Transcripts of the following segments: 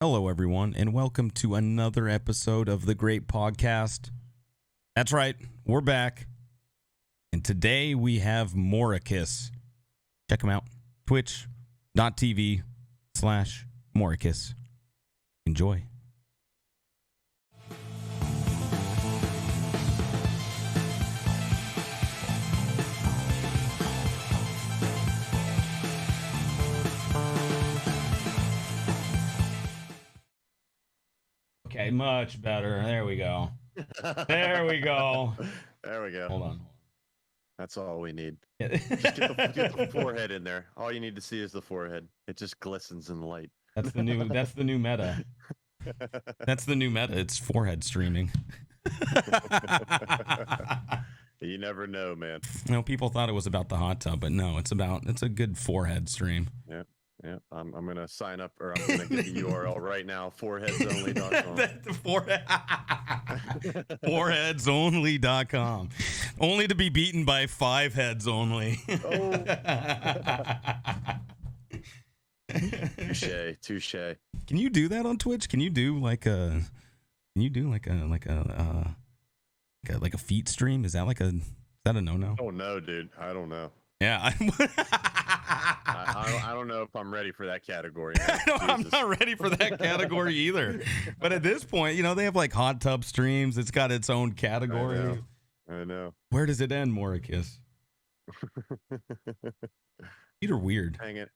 Hello, everyone, and welcome to another episode of the great Pogcast. That's right, we're back. And today we have Moricus. Check him out. Twitch.tv/Moricus. Enjoy. Okay, much better. There we go. There we go. There we go. Hold on. That's all we need. Just get the forehead in there. All you need to see is the forehead. It just glistens in the light. That's the new meta. That's the new meta. It's forehead streaming. You never know, man. You know, people thought it was about the hot tub, but no, it's a good forehead stream. Yeah. Yeah, I'm gonna sign up, or I'm gonna get the URL right now. Foreheadsonly.com. Foreheadsonly.com. Only to be beaten by 5 heads only. Oh. Touche. Can you do that on Twitch? Can you do like a feet stream? Is that a no-no? Oh no, dude. I don't know. Yeah, I don't know if I'm ready for that category. I'm not ready for that category either. But at this point, you know, they have like hot tub streams. It's got its own category. I know. Where does it end, Moricus? Feet are weird. Hang it.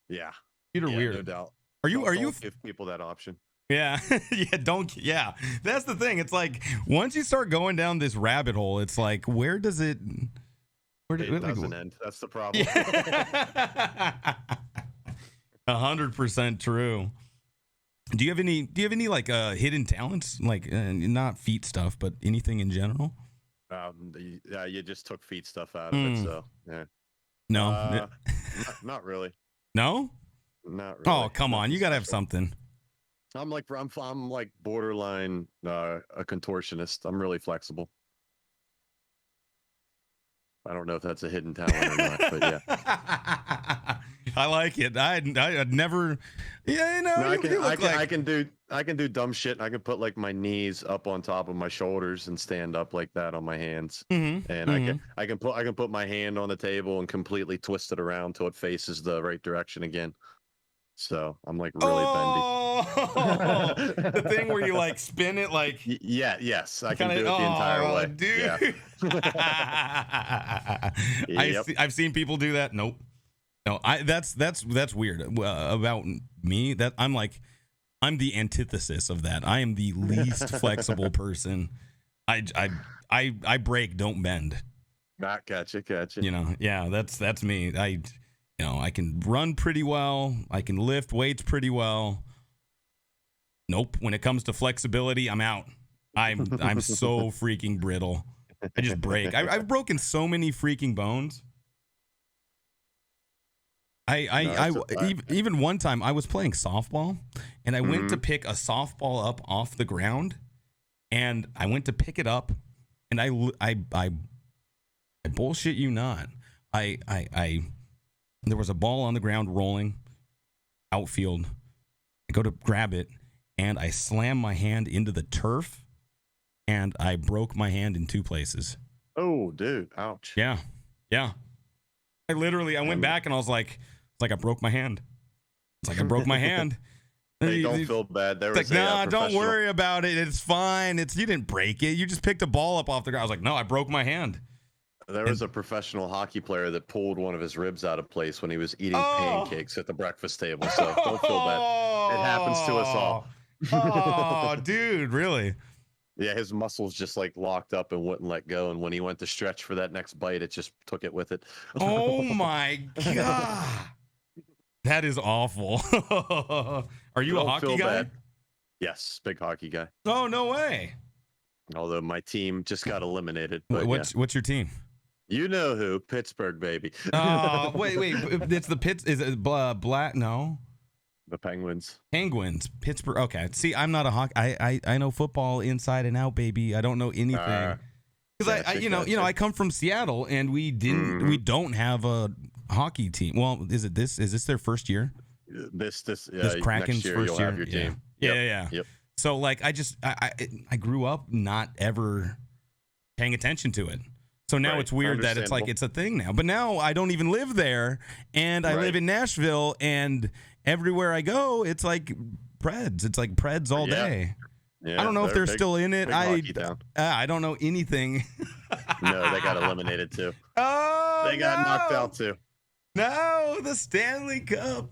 Yeah. Feet are weird. No doubt. Are you give people that option? Yeah. Yeah. That's the thing. It's like once you start going down this rabbit hole, it's like, where does it? It doesn't end. That's the problem. 100% true. Do you have any like hidden talents, like not feet stuff, but anything in general? You just took feet stuff out of it, so yeah. No, not really. No, not really. Oh, come on, you gotta have something. I'm like borderline a contortionist. I'm really flexible. I don't know if that's a hidden talent or not, but yeah. I like it. I'd never. Yeah, no, I can do dumb shit. I can put like my knees up on top of my shoulders and stand up like that on my hands. Mm-hmm. And I can put my hand on the table and completely twist it around till it faces the right direction again. So I'm like really bendy. The thing where you like spin it like yes, I can do it the entire way. Dude. Yeah. I've seen people do that. Nope. No, that's weird about me. That I'm the antithesis of that. I am the least flexible person. I break, don't bend. Gotcha. You know, yeah, that's me. I can run pretty well. I can lift weights pretty well. Nope. When it comes to flexibility, I'm out. I'm so freaking brittle. I just break. I've broken so many freaking bones. Even one time I was playing softball and I went to pick a softball up off the ground, and I went to pick it up, and I bullshit you not. There was a ball on the ground rolling, outfield. I go to grab it, and I slam my hand into the turf, and I broke my hand in 2 places. Oh, dude. Ouch. Yeah. I went back, and I was like, I broke my hand. It's like I broke my hand. Hey, don't feel bad. There was don't worry about it. It's fine. You didn't break it. You just picked a ball up off the ground. I was like, no, I broke my hand. There was a professional hockey player that pulled one of his ribs out of place when he was eating pancakes at the breakfast table. So don't feel bad. It happens to us all. Oh, dude, really? Yeah, his muscles just like locked up and wouldn't let go. And when he went to stretch for that next bite, it just took it with it. Oh my God. That is awful. Are you a hockey guy? Bad. Yes, big hockey guy. Oh, no way. Although my team just got eliminated. But what's your team? You know who? Pittsburgh, baby. Wait. It's the Pitts. Is it Black? No. The Penguins. Pittsburgh. Okay. See, I'm not a hockey. I know football inside and out, baby. I don't know anything. Because I come from Seattle, and we don't have a hockey team. Well, is this their first year? This Kraken's next year first you'll year. Have your team. Yeah. Yep. So like I grew up not ever paying attention to it. So now it's weird that it's like it's a thing now. But now I don't even live there, and I live in Nashville, and everywhere I go, it's like Preds. It's like Preds all day. Yeah, I don't know if they're still in it. I don't know anything. No, they got eliminated too. Oh, they got knocked out too. No, the Stanley Cup.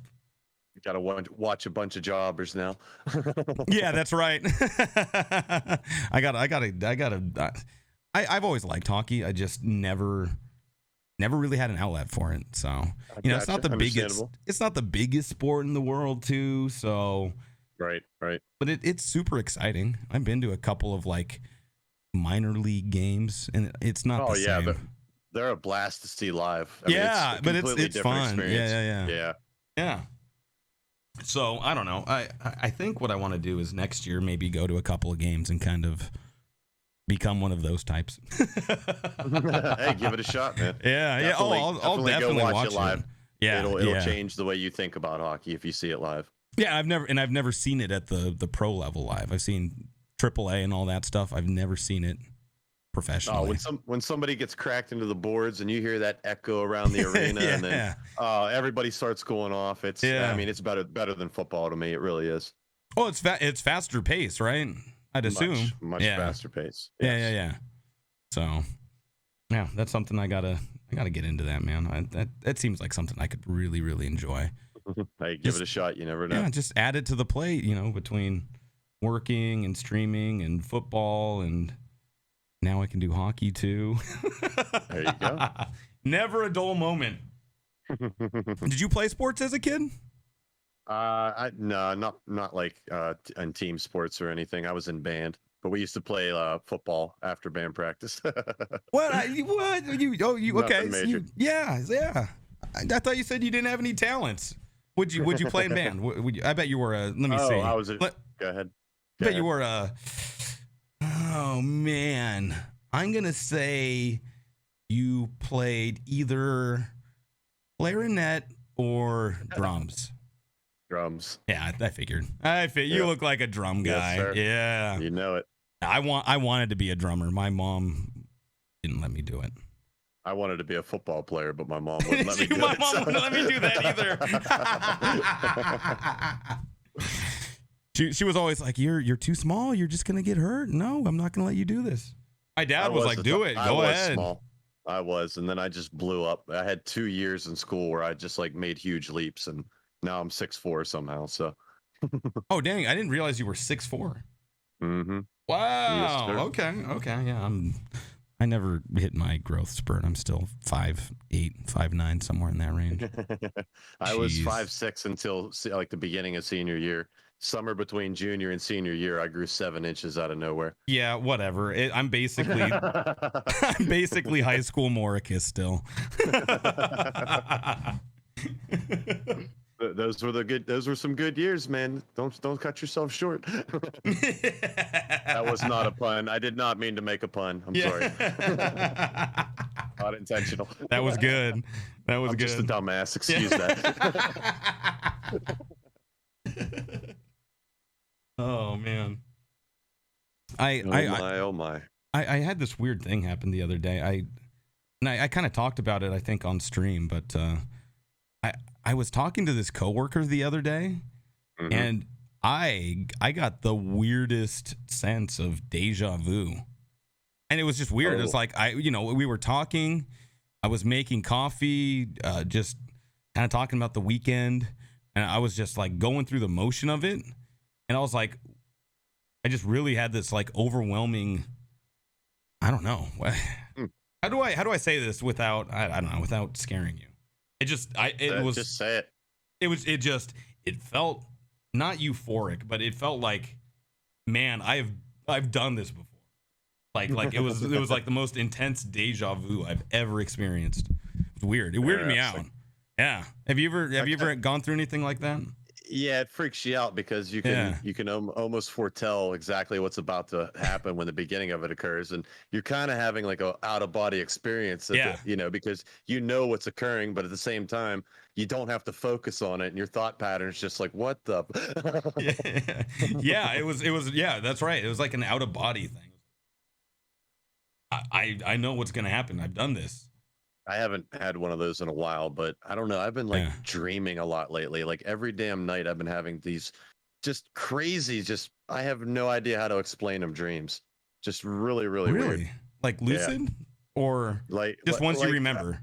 You got to watch a bunch of jobbers now. Yeah, that's right. I've always liked hockey. I just never really had an outlet for it. So, it's not the biggest. It's not the biggest sport in the world, too. So, right. But it's super exciting. I've been to a couple of like minor league games, and it's not. Oh yeah, but they're a blast to see live. But it's fun. Experience. Yeah. So I don't know. I think what I want to do is next year maybe go to a couple of games and kind of become one of those types. Hey, give it a shot, man. Yeah. I'll definitely watch it live. Yeah, it'll change the way you think about hockey if you see it live. Yeah, I've never seen it at the pro level live. I've seen AAA and all that stuff. I've never seen it professionally. When somebody gets cracked into the boards and you hear that echo around the arena, and then everybody starts going off. It's it's better than football to me. It really is. Oh, it's faster pace, right? I'd assume much faster pace. Yes. Yeah. So, yeah, that's something I gotta get into that, man. That seems like something I could really, really enjoy. Hey, give it a shot. You never know. Yeah, just add it to the plate, between working and streaming and football, and now I can do hockey too. There you go. Never a dull moment. Did you play sports as a kid? No, not like in team sports or anything. I was in band, but we used to play football after band practice. What? You okay? Yeah. I thought you said you didn't have any talents. Would you play in band? I bet you were a. Let me see. I was. Go ahead. I bet you were a. Oh man, I'm gonna say you played either clarinet or drums. Drums. Yeah, I figured. You look like a drum guy. Yes, sir. Yeah, you know it. I wanted to be a drummer. My mom didn't let me do it. I wanted to be a football player, but my mom wouldn't let me do it. My mom wouldn't let me do that either. She was always like, "You're too small. You're just gonna get hurt. No, I'm not gonna let you do this." My dad was like, "Do it. Go ahead." Small. I was, and then I just blew up. I had 2 years in school where I just like made huge leaps, and now I'm 6'4" somehow. So. Oh dang! I didn't realize you were 6'4". Mm-hmm. Wow. Yes, okay. Yeah, I never hit my growth spurt. I'm still 5'8", 5'9", somewhere in that range. I was 5'6" until like the beginning of senior year. Summer between junior and senior year, I grew 7 inches out of nowhere. Yeah, whatever. I'm basically high school Moricus still. Those were some good years, man. Don't cut yourself short. That was not a pun. I did not mean to make a pun. I'm sorry. Not intentional. That was good. I'm good. Just a dumbass. Excuse that. Oh man. Oh my. I had this weird thing happen the other day. I kind of talked about it, I think, on stream, but I was talking to this coworker the other day, and I got the weirdest sense of deja vu. And it was just weird. It's like we were talking, I was making coffee, just kind of talking about the weekend, and I was just like going through the motion of it. And I was like, I just really had this like overwhelming, I don't know. How do I say this without, I don't know, without scaring you? Just say it. It felt not euphoric, but it felt like, man, I've done this before. Like it was like the most intense deja vu I've ever experienced. It was weird. It weirded me out. Yeah. Have you ever gone through anything like that? Yeah, it freaks you out because you can almost foretell exactly what's about to happen when the beginning of it occurs, and you're kind of having like a out of body experience because you know what's occurring, but at the same time you don't have to focus on it, and your thought pattern's just like, what the yeah, it was that's right, it was like an out of body thing. I know what's gonna happen. I've done this. I haven't had one of those in a while, but I don't know. I've been like dreaming a lot lately. Like every damn night I've been having these just crazy, I have no idea how to explain them dreams. Just really, really weird. Like lucid or like just ones you remember?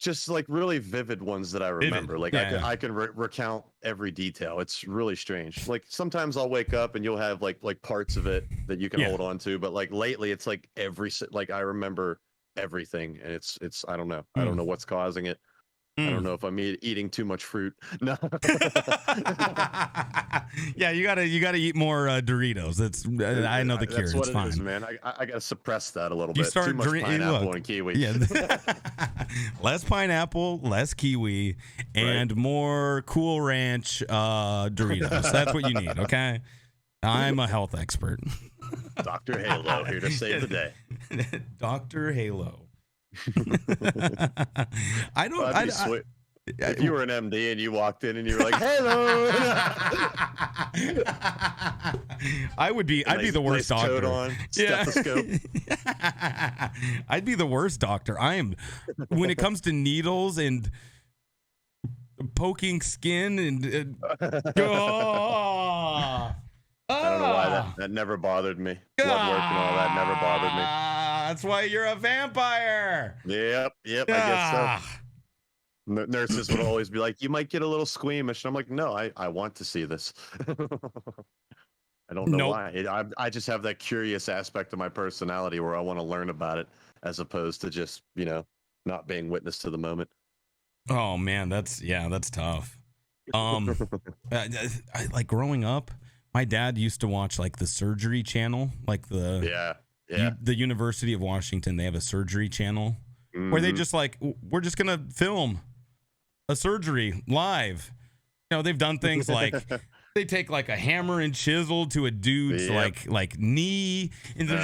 Just like really vivid ones that I remember. Like I can recount every detail. It's really strange. Like sometimes I'll wake up and you'll have like parts of it that you can hold on to, but like lately it's like I remember everything, and it's I don't know. I don't know what's causing it. I don't know if I'm eating too much fruit. No. Yeah, you gotta eat more Doritos. I know the cure. That's what it's fine. Is, man. I gotta suppress that a little bit. Start too much pineapple and kiwi. Yeah. Less pineapple, less kiwi, and more Cool Ranch Doritos. That's what you need. Okay. I'm a health expert. Dr. Heylow here to save the day. Dr. Heylow. I don't. If you were an MD and you walked in and you were like, "Hello," I'd be the worst doctor. Coat on, stethoscope. I'd be the worst doctor. I am when it comes to needles and poking skin and. I don't know why that never bothered me. Blood work and all that never bothered me. That's why you're a vampire. Yep. I guess so. Nurses would always be like, "You might get a little squeamish," and I'm like, "No, I want to see this." I don't know why. I just have that curious aspect of my personality where I want to learn about it, as opposed to just not being witness to the moment. Oh man, that's tough. I like growing up. My dad used to watch like the surgery channel, like the University of Washington. They have a surgery channel where they just like, we're just going to film a surgery live. They've done things like they take like a hammer and chisel to a dude's like knee, and they're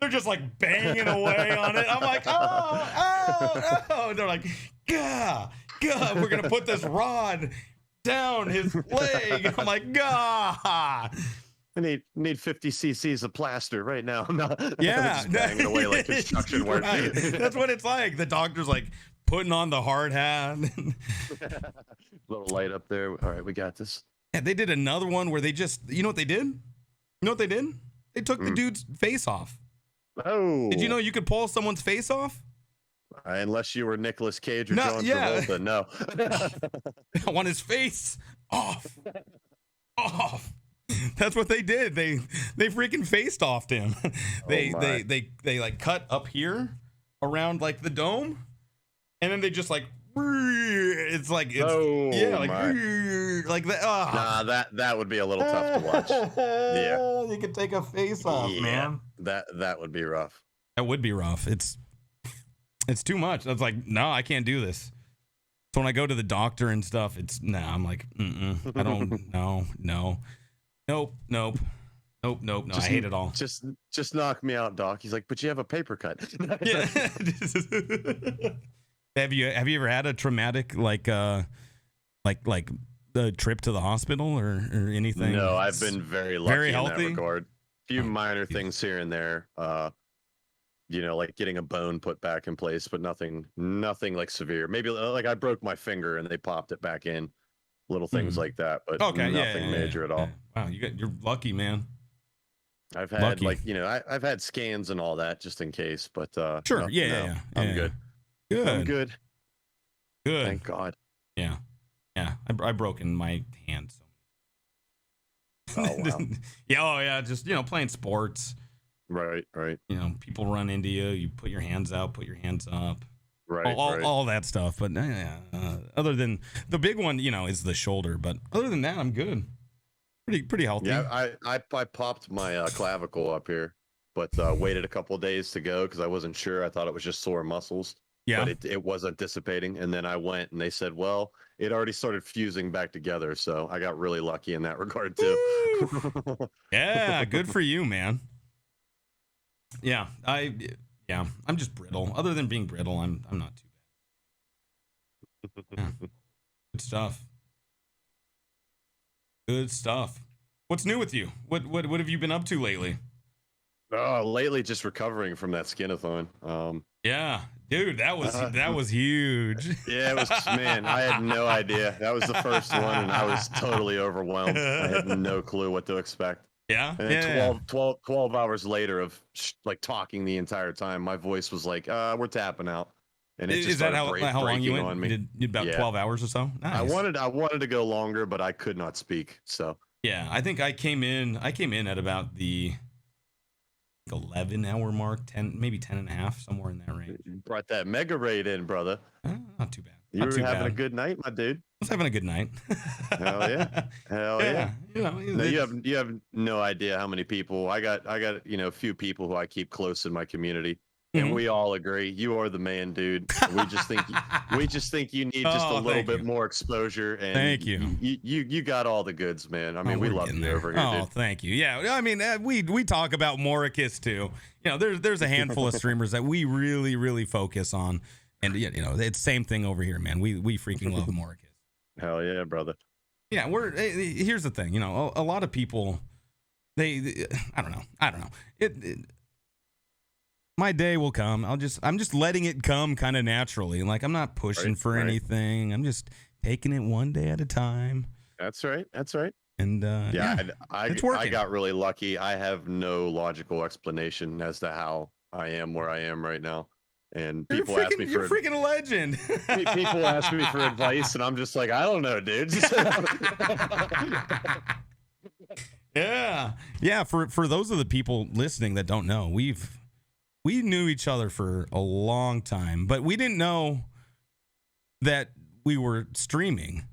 just like banging away on it. I'm like, oh. And they're like, God, we're going to put this rod down his leg. I'm like, God. I need 50 cc's of plaster right now. Yeah, banging away like construction work. Right. That's what it's like. The doctor's like putting on the hard hat. Little light up there. All right, we got this. Yeah, they did another one where they just, you know what they did? They took the dude's face off. Oh. Did you know you could pull someone's face off? Unless you were Nicolas Cage or John Travolta, no. I want his face off. That's what they did. They freaking faced offed him. They like cut up here around like the dome, and then they just like like that. Nah, that would be a little tough to watch. Yeah, you could take a face off, man. That would be rough. That would be rough. It's too much. I was like, no, I can't do this. So when I go to the doctor and stuff, I'm like, I don't, no. Nope. No. I hate it all. Just knock me out, doc. He's like, but you have a paper cut. Yeah. Have you ever had a traumatic like the trip to the hospital or anything? No, I've been very lucky very healthy in that regard. A few minor things here and there. Like getting a bone put back in place, but nothing like severe. Maybe like I broke my finger and they popped it back in. Little things like that, but nothing major at all. Wow, you're lucky, man. I've had I've had scans and all that just in case, but sure, I'm good. I'm good. Thank God. Yeah. I broke in my hand. So. Oh wow. Just playing sports. Right. People run into you. You put your hands out, put your hands up. Right. All that stuff. But other than the big one, is the shoulder. But other than that, I'm good. Pretty healthy. Yeah, I popped my clavicle up here, but waited a couple of days to go because I wasn't sure. I thought it was just sore muscles. Yeah. but it wasn't dissipating. And then I went and they said, well, it already started fusing back together. So I got really lucky in that regard too. Yeah, good for you, man. Yeah, I'm just brittle. Other than being brittle, I'm not too bad. Yeah. Good stuff. Good stuff. What's new with you? What have you been up to lately? Oh, lately just recovering from that skinathon. Yeah, dude, that was huge. Yeah, it was, man, I had no idea. That was the first one and I was totally overwhelmed. I had no clue what to expect. Yeah. And then 12 hours later of like talking the entire time, my voice was like, we're tapping out. And it just is that how long you went? On me. Did about 12 hours or so? Nice. I wanted to go longer, but I could not speak. So yeah, I think I came in at about the 11-hour mark, 10, maybe 10 and a half, somewhere in that range. You brought that mega raid in, brother. Not too bad. You were having a good night, my dude. I was having a good night. Hell yeah. Hell yeah. You know, no, you have no idea how many people I got, a few people who I keep close in my community. And we all agree you are the man, dude. We just think you need just a little bit more exposure. And thank you. You got all the goods, man. I mean, we love you over here. Oh, dude. Thank you. Yeah, I mean, we talk about Moricus too. You know, there's a handful of streamers that we really focus on, and you know, it's same thing over here, man. We freaking love Moricus. Hell yeah, brother. Yeah, here's the thing. You know, a lot of people, they I don't know. My day will come. I'm just letting it come kind of naturally. Like I'm not pushing for anything. I'm just taking it one day at a time. That's right. And it's working. I got really lucky. I have no logical explanation as to how I am where I am right now. And people ask me for you're freaking a legend. People ask me for advice, and I'm just like, I don't know, dude. Yeah. For those of the people listening that don't know, we knew each other for a long time, but we didn't know that we were streaming.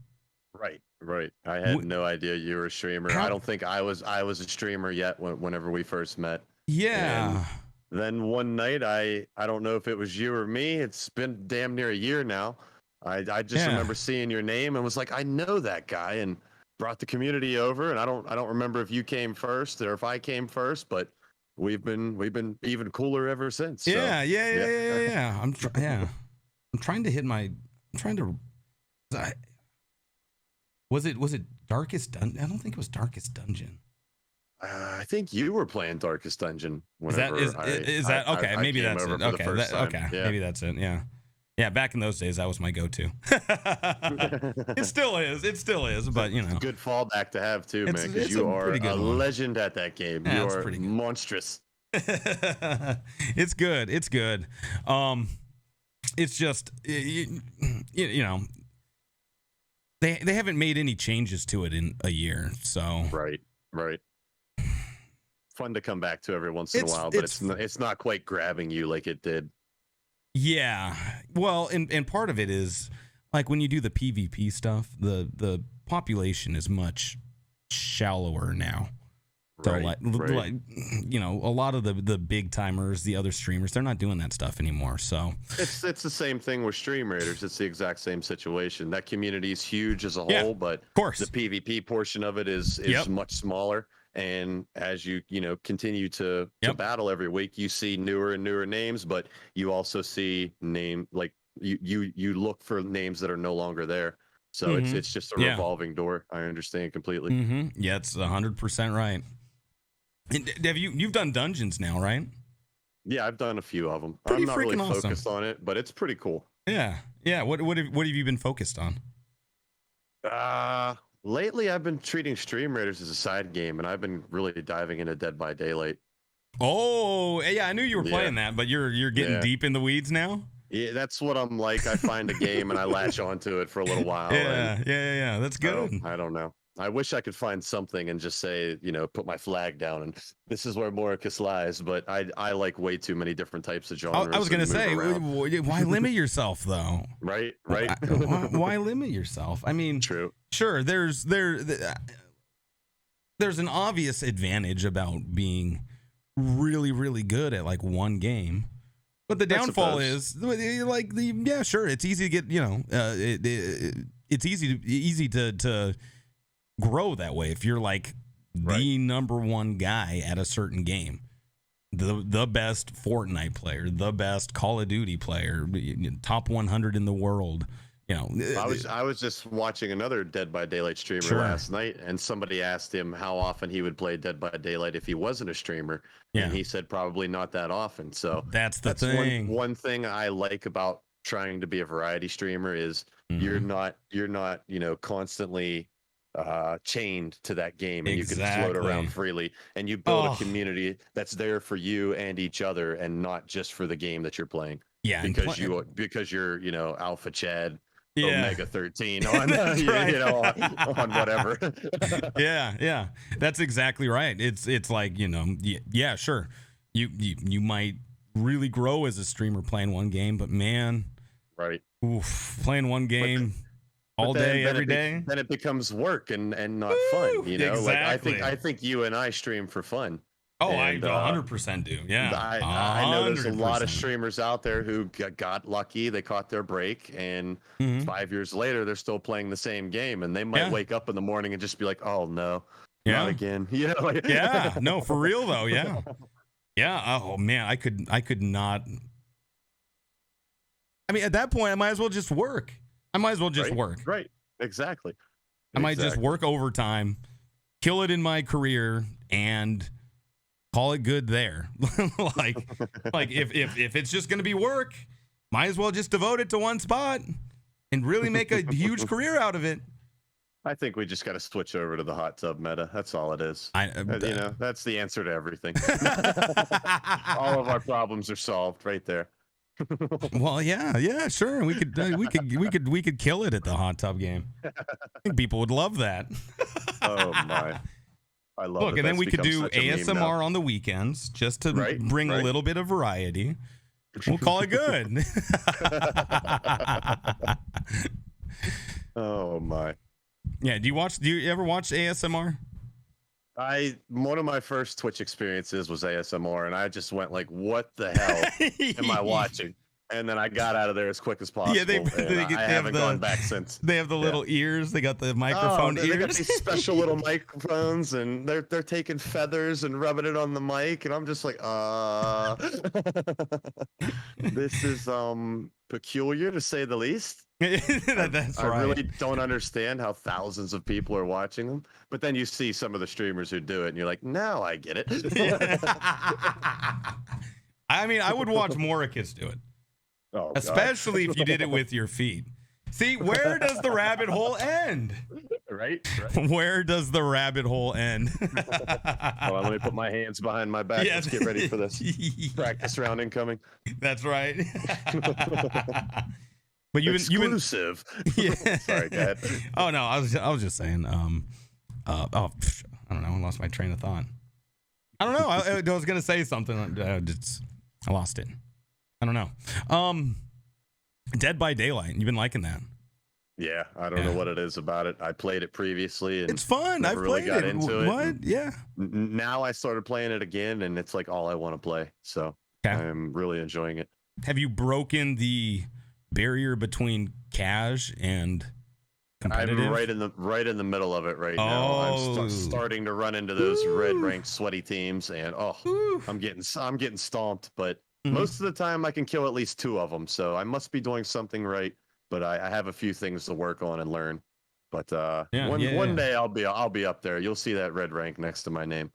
Right. I had no idea you were a streamer. I don't think I was a streamer yet whenever we first met. Yeah. And then one night, I don't know if it was you or me. It's been damn near a year now. I just remember seeing your name and was like, I know that guy, and brought the community over. And I don't remember if you came first or if I came first, but we've been even cooler ever since. So, yeah. I'm trying to hit my. Was it Darkest Dungeon? I don't think it was Darkest Dungeon. I think you were playing Darkest Dungeon. Is that okay? Maybe that's it. Okay, maybe that's it. Yeah. Back in those days, that was my go-to. It still is. But you know, good fallback to have too, man. Because you are a legend at that game. Yeah, you are monstrous. It's good. It's just you know. They haven't made any changes to it in a year, so right. Fun to come back to every once in a while, but it's not quite grabbing you like it did. Yeah, well, and part of it is like when you do the PvP stuff, the population is much shallower now. So like you know, a lot of the big timers, the other streamers, they're not doing that stuff anymore. So it's the same thing with Stream Raiders. It's the exact same situation. That community is huge as a whole, but of course the PvP portion of it is much smaller. And as you continue to battle every week, you see newer and newer names, but you also see you look for names that are no longer there. So it's just a revolving door. I understand completely. Mm-hmm. Yeah, it's 100% right. And have you've done dungeons now, right? Yeah, I've done a few of them. Pretty I'm not really awesome. Focused on it, but it's pretty cool. Yeah. What have you been focused on? Lately I've been treating Stream Raiders as a side game, and I've been really diving into Dead by Daylight. Oh, yeah, I knew you were playing that, but you're getting deep in the weeds now? Yeah, that's what I'm like. I find a game and I latch onto it for a little while. Yeah. That's good. I don't know. I wish I could find something and just say, put my flag down and this is where Moricus lies. But I like way too many different types of genres. I was going to say, why limit yourself though? Right. Why limit yourself? I mean, true. Sure. There's an obvious advantage about being really, really good at like one game. But the downfall is like sure, it's easy to get, it's easy to grow that way if you're like the number one guy at a certain game, the best Fortnite player, the best Call of Duty player, top 100 in the world. I was just watching another Dead by Daylight streamer last night, and somebody asked him how often he would play Dead by Daylight if he wasn't a streamer, and he said probably not that often. So that's thing. One thing I like about trying to be a variety streamer is you're not constantly chained to that game, and you can float around freely, and you build a community that's there for you and each other, and not just for the game that you're playing. Yeah, because you're Alpha Chad. Omega 13 on on whatever. yeah, that's exactly right. It's like, sure, you might really grow as a streamer playing one game, but man, playing one game all day every day, then it becomes work and not fun. Exactly. Like I think you and I stream for fun. Oh, and, I 100% do. Yeah, I know there's a lot of streamers out there who got lucky. They caught their break, and 5 years later, they're still playing the same game. And they might wake up in the morning and just be like, "Oh no, not again." No, for real though. Yeah. Oh man, I could not. I mean, at that point, I might as well just work. Work. Right. Exactly. I might just work overtime, kill it in my career, and call it good there. like if it's just going to be work, might as well just devote it to one spot and really make a huge career out of it. I think we just got to switch over to the hot tub meta. That's all it is. That's the answer to everything. All of our problems are solved right there. Well, yeah, sure. We could kill it at the hot tub game. I think people would love that. Oh my. I love it. Look, and then we could do ASMR on the weekends just to bring a little bit of variety. We'll call it good. Oh my. Yeah, do you ever watch ASMR? One of my first Twitch experiences was ASMR, and I just went like, what the hell am I watching? And then I got out of there as quick as possible. Yeah, I haven't gone back since. They have the little ears. They got the microphone ears. They got these special little microphones, and they're taking feathers and rubbing it on the mic, and I'm just like, this is peculiar to say the least. That's right. I really don't understand how thousands of people are watching them, but then you see some of the streamers who do it, and you're like, now I get it. I mean, I would watch Moricus do it. Oh, especially if you did it with your feet. See, where does the rabbit hole end? Right. Where does the rabbit hole end? Well, let me put my hands behind my back. Let's get ready for this. Practice round incoming. That's right. But exclusive. Sorry, go ahead. Oh no, I was just saying. I don't know. I lost my train of thought. I don't know. I was gonna say something. I lost it. I don't know. Dead by Daylight. You've been liking that? Yeah, I don't know what it is about it. I played it previously, and it's fun. I've really played it. Into it. What? Yeah. Now I started playing it again, and it's like all I want to play. So I'm really enjoying it. Have you broken the barrier between cash and competitive? I'm right in the middle of it right now. I'm starting to run into those red ranked sweaty teams, and I'm getting stomped, but most of the time I can kill at least 2 of them, so I must be doing something right. But I have a few things to work on and learn. But one day I'll be up there. You'll see that red rank next to my name,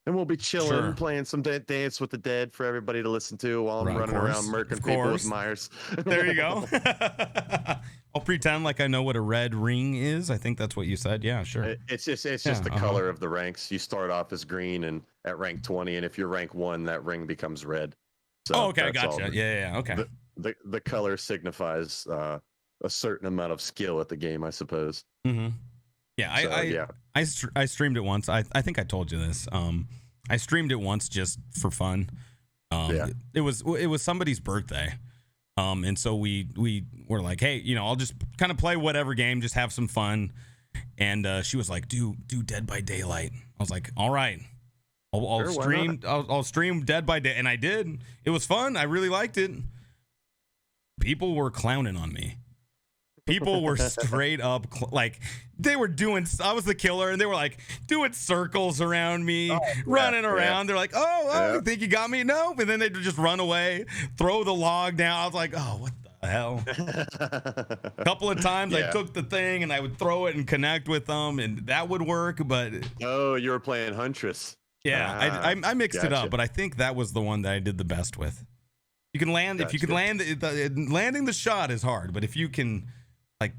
and we'll be chilling, playing some Dance with the Dead for everybody to listen to while I'm running around murking people with Myers. There you go. I'll pretend like I know what a red ring is. I think that's what you said. Yeah, sure. It's just the color of the ranks. You start off as green, and at rank 20, and if you're rank 1, that ring becomes red. So okay, gotcha. Yeah, okay. The color signifies a certain amount of skill at the game, I suppose. Mm-hmm. Yeah, I streamed it once. I think I told you this. I streamed it once just for fun. It was somebody's birthday. And so we were like, hey, I'll just kind of play whatever game, just have some fun. And she was like, do Dead by Daylight. I was like, all right. I'll stream Dead by Day, and I did. It was fun. I really liked it. People were clowning on me. People were straight up like they were doing. I was the killer, and they were like doing circles around me, running around. They're like, "Oh, you think you got me?" No, and then they just run away, throw the log down. I was like, "Oh, what the hell?" A couple of times I took the thing and I would throw it and connect with them, and that would work. But you were playing Huntress. Yeah, I mixed it up, but I think that was the one that I did the best with. You can land if you can land. Landing the shot is hard, but if you can. Like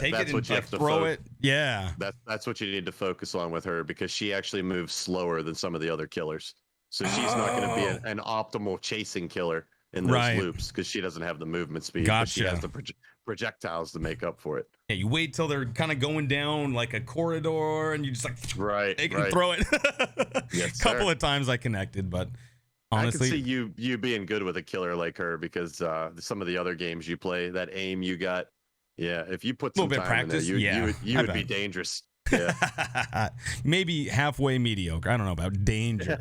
take it and like throw it. Yeah. That's what you need to focus on with her, because she actually moves slower than some of the other killers. So she's not going to be an optimal chasing killer in those loops, because she doesn't have the movement speed. Gotcha. But she has the projectiles to make up for it. Yeah, you wait till they're kind of going down like a corridor, and you just like take it and throw it. Yes, couple of times I connected, but honestly, I can see you being good with a killer like her, because some of the other games you play, that aim you got. Yeah, if you put some time practice, in there, you would be dangerous. Yeah. Maybe halfway mediocre. I don't know about danger.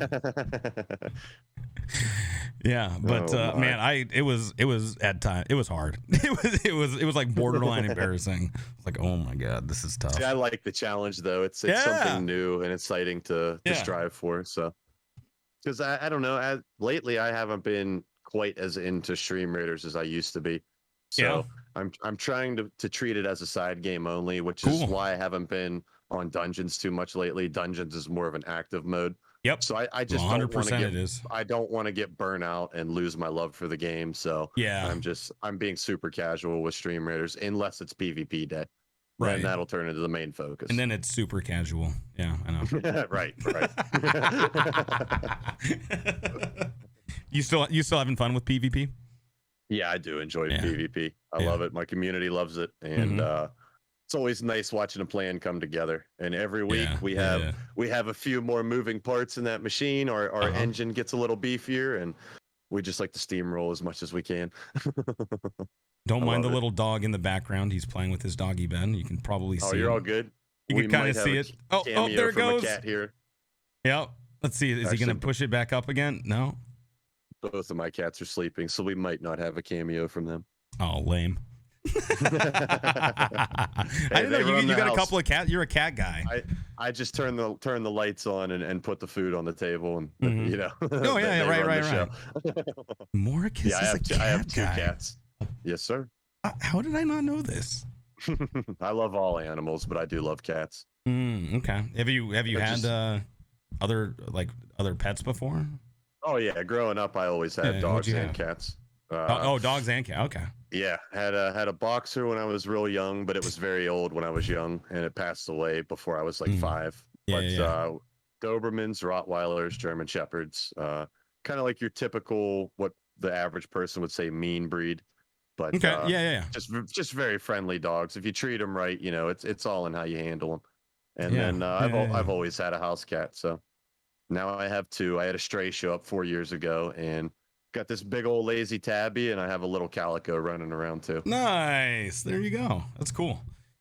Yeah, but man, it was at time. It was hard. It was like borderline embarrassing. It's like, oh my god, this is tough. See, I like the challenge though. It's something new and exciting to strive for. So, because I don't know, lately I haven't been quite as into Stream Raiders as I used to be. So I'm trying to treat it as a side game only, which is why I haven't been on Dungeons too much lately. Dungeons is more of an active mode. Yep. So I just 100% I don't want to get burnout and lose my love for the game. So I'm being super casual with Stream Raiders unless it's PvP day. Right. And that'll turn into the main focus. And then it's super casual. Yeah, I know. Right. You still having fun with PvP? Yeah, I do enjoy PvP. I love it. My community loves it, and it's always nice watching a plan come together. And every week we have a few more moving parts in that machine. Our engine gets a little beefier, and we just like to steamroll as much as we can. Don't mind the little dog in the background. He's playing with his doggy Ben. You can probably see. Oh, you're all good. You can kind of see it. Oh, there it goes. A cat here. Yep. Let's see. Is he going to push it back up again? No. Both of my cats are sleeping, so we might not have a cameo from them. Oh, lame. I didn't know you got a couple of cats. You're a cat guy. I just turn the lights on and put the food on the table, and you know. Oh yeah, right. Moricus is a cat guy. I have two cats. Yes, sir. How did I not know this? I love all animals, but I do love cats. Okay. Have you had other pets before? Oh yeah, growing up I always had dogs and cats. Dogs and cats. Okay. Yeah, had a boxer when I was real young, but it was very old when I was young, and it passed away before I was like 5. Dobermans, Rottweilers, German Shepherds, kind of like your typical what the average person would say mean breed. But just very friendly dogs. If you treat them right, you know it's all in how you handle them. And then I've always had a house cat, so. Now I have 2. I had a stray show up 4 years ago, and got this big old lazy tabby, and I have a little calico running around too. Nice. There you go. That's cool.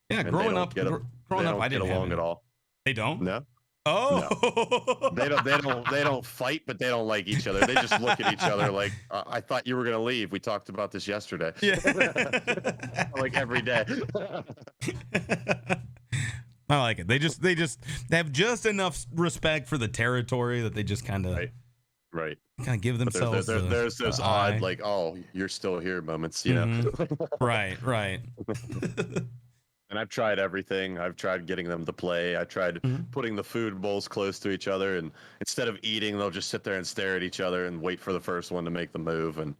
Yeah, and growing up, I didn't get along at all. They don't? No. Oh. No. They don't fight, but they don't like each other. They just look at each other like, I thought you were gonna leave. We talked about this yesterday. Yeah. Like every day. I like it. They have just enough respect for the territory that they just kind of right kind of give themselves. There's those odd like, oh, you're still here moments, you know. Right. And I've tried everything. I've tried getting them to play. I tried putting the food bowls close to each other, and instead of eating, they'll just sit there and stare at each other and wait for the first one to make the move. And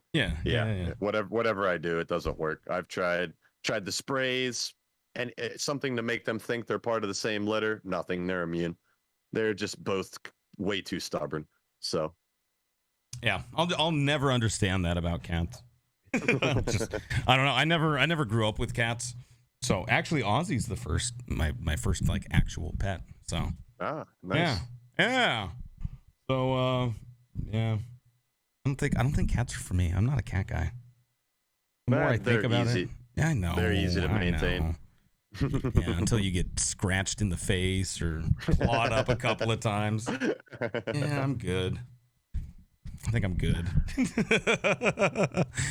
whatever I do, it doesn't work. I've tried the sprays. And it's something to make them think they're part of the same litter. Nothing. They're immune. They're just both way too stubborn. So, yeah, I'll never understand that about cats. I don't know. I never grew up with cats. So actually, Ozzy's my first like actual pet. So nice. Yeah. So I don't think cats are for me. I'm not a cat guy. The more I think about it, I know they're easy to maintain. Yeah, until you get scratched in the face or clawed up a couple of times. Yeah, I'm good. I think I'm good.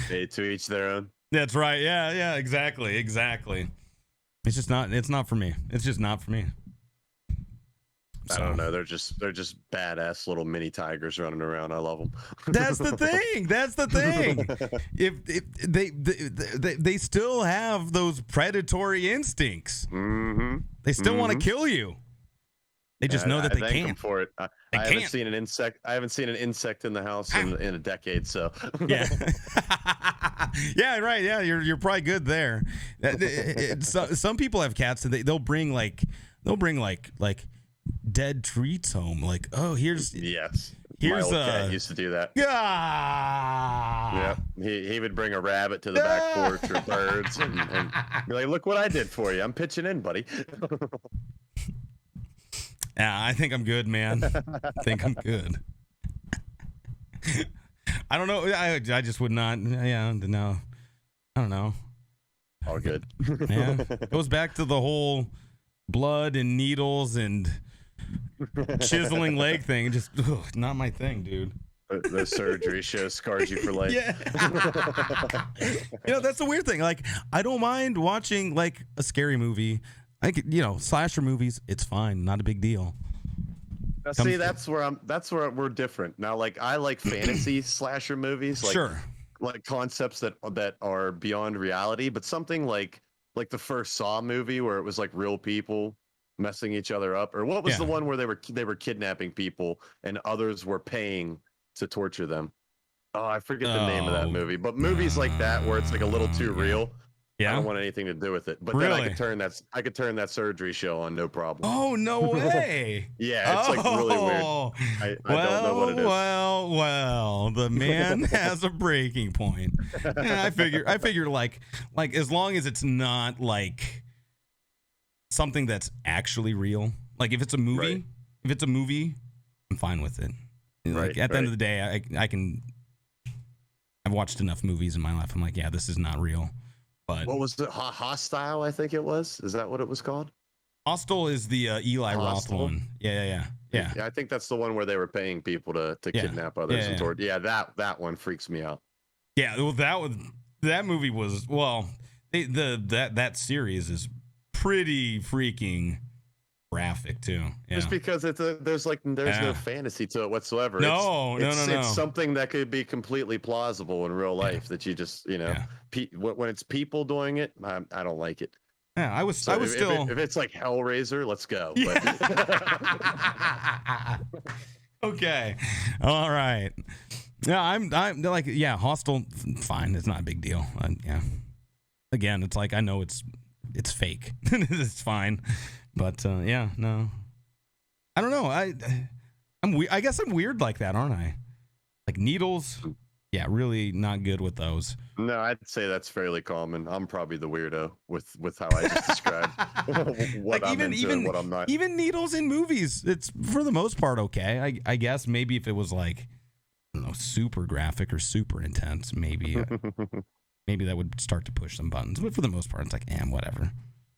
Hey, to each their own. That's right. Yeah, exactly. It's not for me. It's just not for me. I don't know. They're just badass little mini tigers running around. I love them. That's the thing. If they still have those predatory instincts. Mm-hmm. They still want to kill you. They just know that they thank can't. them for it. I haven't seen an insect. I haven't seen an insect in the house in a decade. So yeah, yeah, right. Yeah, you're probably good there. Some people have cats and they'll bring like dead treats home. Like, oh, here's my old cat used to do that. Yeah, he would bring a rabbit to the back porch or birds and be like, look what I did for you. I'm pitching in, buddy. Yeah, I think I'm good, man. I think I'm good. I don't know. I just would not. Yeah, no. I don't know. All good. Yeah, it goes back to the whole blood and needles and chiseling leg thing. Just not my thing, dude. The surgery show scars you for life. Yeah. That's the weird thing. Like, I don't mind watching like a scary movie. I think, slasher movies, it's fine, not a big deal. Now, see, that's where we're different. Now, like, I like fantasy slasher movies, like, sure, like concepts that are beyond reality, but something like the first Saw movie where it was like real people messing each other up, or what was the one where they were kidnapping people and others were paying to torture them? Oh, I forget the name of that movie, but movies like that where it's like a little too real. Yeah, I don't want anything to do with it. But then I could turn that surgery show on, no problem. Oh, no way. Yeah, it's like really weird. I don't know what it is. Well, the man has a breaking point. Yeah, I figure like as long as it's not like something that's actually real. Like if it's a movie, I'm fine with it. Like at the end of the day, I've watched enough movies in my life. I'm like, yeah, this is not real. But what was it? Hostile, I think it was. Is that what it was called? Hostile is the Eli Roth one. Yeah. I think that's the one where they were paying people to kidnap others and torture. Yeah, that one freaks me out. Yeah, well, that movie was that series is pretty freaking graphic too. Yeah. Just because there's no fantasy to it whatsoever. No. It's something that could be completely plausible in real life that you just when it's people doing it, I don't like it. Yeah, I was still if it's like Hellraiser, let's go. Yeah. Okay, all right. Yeah, I'm like Hostile. Fine, it's not a big deal. Yeah. Again, it's like I know it's fake. It's fine. But no, I don't know. I guess I'm weird like that, aren't I? Like needles, really not good with those. No, I'd say that's fairly common. I'm probably the weirdo with how I just described what I'm into and what I'm not. Even needles in movies, it's for the most part okay. I guess maybe if it was like, I don't know, super graphic or super intense, maybe maybe that would start to push some buttons. But for the most part, it's like, whatever.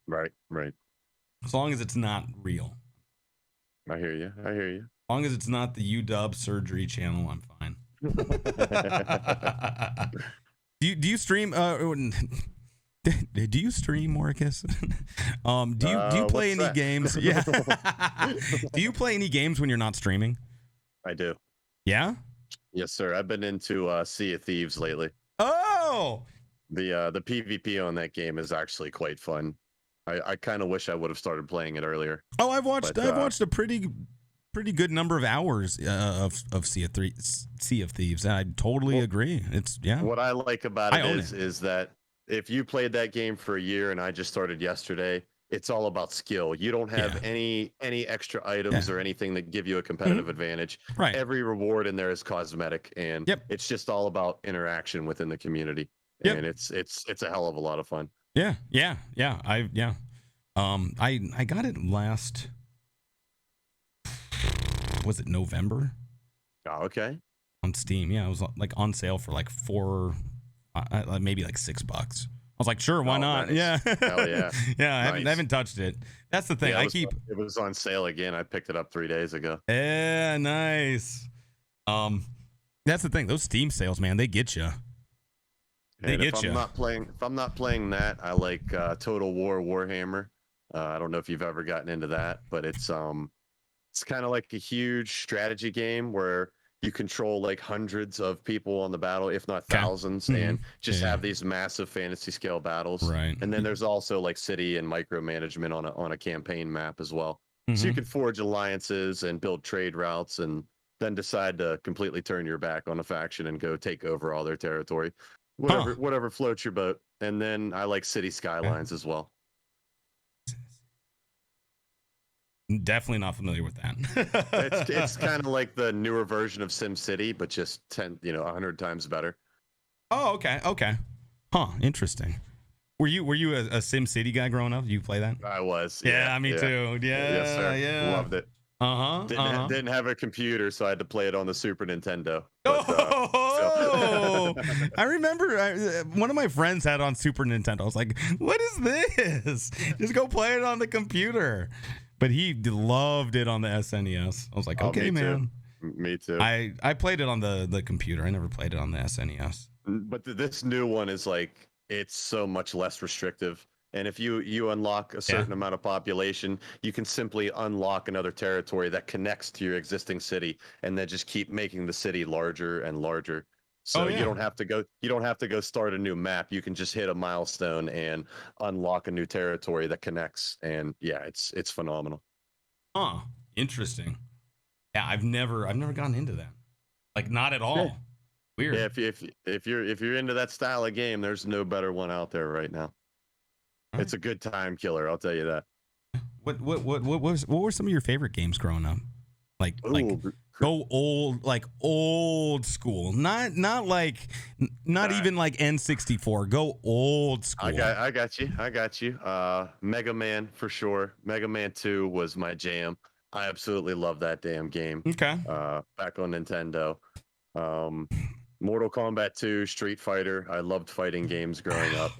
Right. As long as it's not real. I hear you. As long as it's not the UW surgery channel, I'm fine. Do you stream? Do you stream, Moricus? Do you play any games? Yeah. Do you play any games when you're not streaming? I do. Yeah. Yes, sir. I've been into Sea of Thieves lately. Oh. The PvP on that game is actually quite fun. I kind of wish I would have started playing it earlier. Oh, I've watched a pretty good number of hours of Sea of Thieves, and I totally agree. It's What I like about it is that if you played that game for a year and I just started yesterday, it's all about skill. You don't have any extra items or anything that give you a competitive advantage. Right. Every reward in there is cosmetic, and it's just all about interaction within the community. And it's a hell of a lot of fun. Yeah. I got it last. Was it November? Oh, okay. On Steam, it was like on sale for like maybe like $6. was like, sure, why not? Nice. Yeah. Hell yeah. Yeah, I haven't touched it. That's the thing. Yeah, it was on sale again. I picked it up 3 days ago. Yeah, nice. That's the thing. Those Steam sales, man, they get you. If I'm not playing that, I like Total War Warhammer. I don't know if you've ever gotten into that, but it's kind of like a huge strategy game where you control like hundreds of people on the battle, if not thousands, and just have these massive fantasy scale battles. Right. And then there's also like city and micromanagement on a campaign map as well. So you can forge alliances and build trade routes, and then decide to completely turn your back on a faction and go take over all their territory. Whatever floats your boat. And then I like City Skylines as well. Definitely not familiar with that. It's kind of like the newer version of SimCity, but just 100 times better. Oh, okay. Huh, interesting. Were you a SimCity guy growing up? Did you play that? I was. Yeah, me too. Yeah, yes, sir. Yeah. Loved it. Didn't have a computer, so I had to play it on the Super Nintendo. But, I remember one of my friends had it on Super Nintendo. I was like, what is this? Just go play it on the computer. But he loved it on the SNES. I was like, okay, man. Me too. I played it on the computer. I never played it on the SNES. But this new one is like, it's so much less restrictive. And if you unlock a certain amount of population, you can simply unlock another territory that connects to your existing city, and then just keep making the city larger and larger. So you don't have to go start a new map. You can just hit a milestone and unlock a new territory that connects. And yeah, it's phenomenal. Huh. Interesting. Yeah, I've never gotten into that. Like, not at all. Yeah. Weird. Yeah, if you're into that style of game, there's no better one out there right now. Right. It's a good time killer, I'll tell you that. What were some of your favorite games growing up? Like go old school, not even like N64. Go old school. I got you. Mega Man for sure. Mega Man 2 was my jam. I absolutely love that damn game. Okay. Back on Nintendo. Mortal Kombat 2, Street Fighter. I loved fighting games growing up.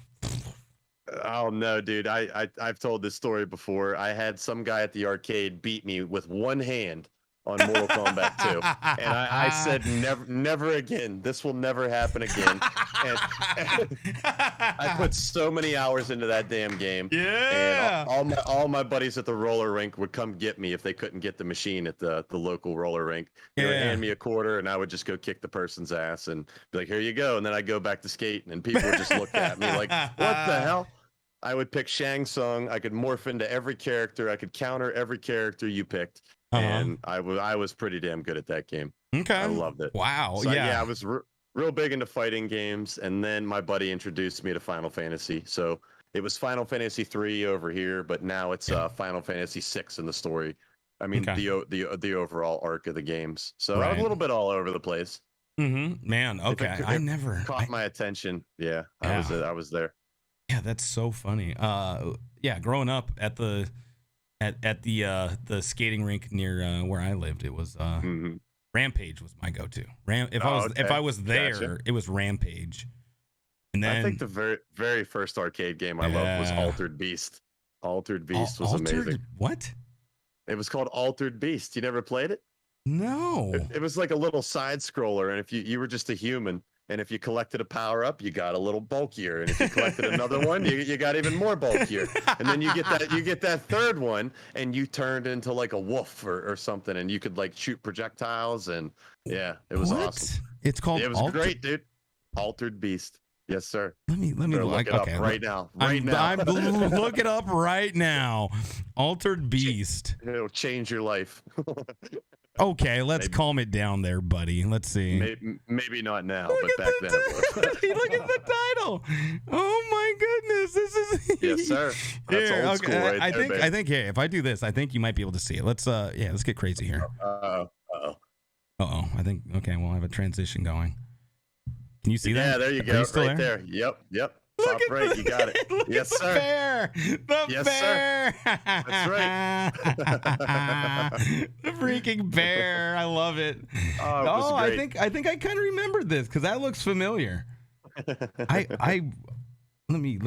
Oh no, dude! I've told this story before. I had some guy at the arcade beat me with one hand on Mortal Kombat 2, and I said, never again. This will never happen again. And I put so many hours into that damn game. Yeah. And all my buddies at the roller rink would come get me if they couldn't get the machine at the local roller rink. They would hand me a quarter, and I would just go kick the person's ass and be like, "Here you go." And then I'd go back to skating, and people would just look at me like, "What the hell?" I would pick Shang Tsung. I could morph into every character. I could counter every character you picked. And I was pretty damn good at that game. Okay. I loved it. Wow. So, yeah, I was real big into fighting games. And then my buddy introduced me to Final Fantasy. So it was Final Fantasy 3 over here, but now it's Final Fantasy 6 in the story. I mean, the overall arc of the games. So I was a little bit all over the place. Man, okay. I never caught my attention. Yeah, I was there. Yeah, that's so funny. Growing up at the skating rink near where I lived, it was Rampage was my go-to. If I was there, it was Rampage. And then I think the very very first arcade game I loved was Altered Beast. Altered Beast was amazing. What? It was called Altered Beast. You never played it? No. It was like a little side scroller, and if you were just a human. And if you collected a power up, you got a little bulkier. And if you collected another one, you got even more bulkier. And then you get that third one, and you turned into like a wolf or something, and you could like shoot projectiles. And yeah, it was awesome. It's called. It was great, dude. Altered Beast. Yes, sir. Let me look it up right now. I'm look it up right now. Altered Beast. It'll change your life. Okay, let's calm it down there, buddy. Let's see. Maybe not now, but back then it was. Look at the title. Oh my goodness, this is. Yes, sir. That's old school right there, I think. Hey, if I do this, I think you might be able to see it. Let's get crazy here. I think. Okay, we'll have a transition going. Can you see that? Yeah, there you go. Right there. Yep. Top right, you got it. Yes, sir. The bear. Sir. That's right. The freaking bear. I love it. Oh, I think I kind of remembered this because that looks familiar. Let me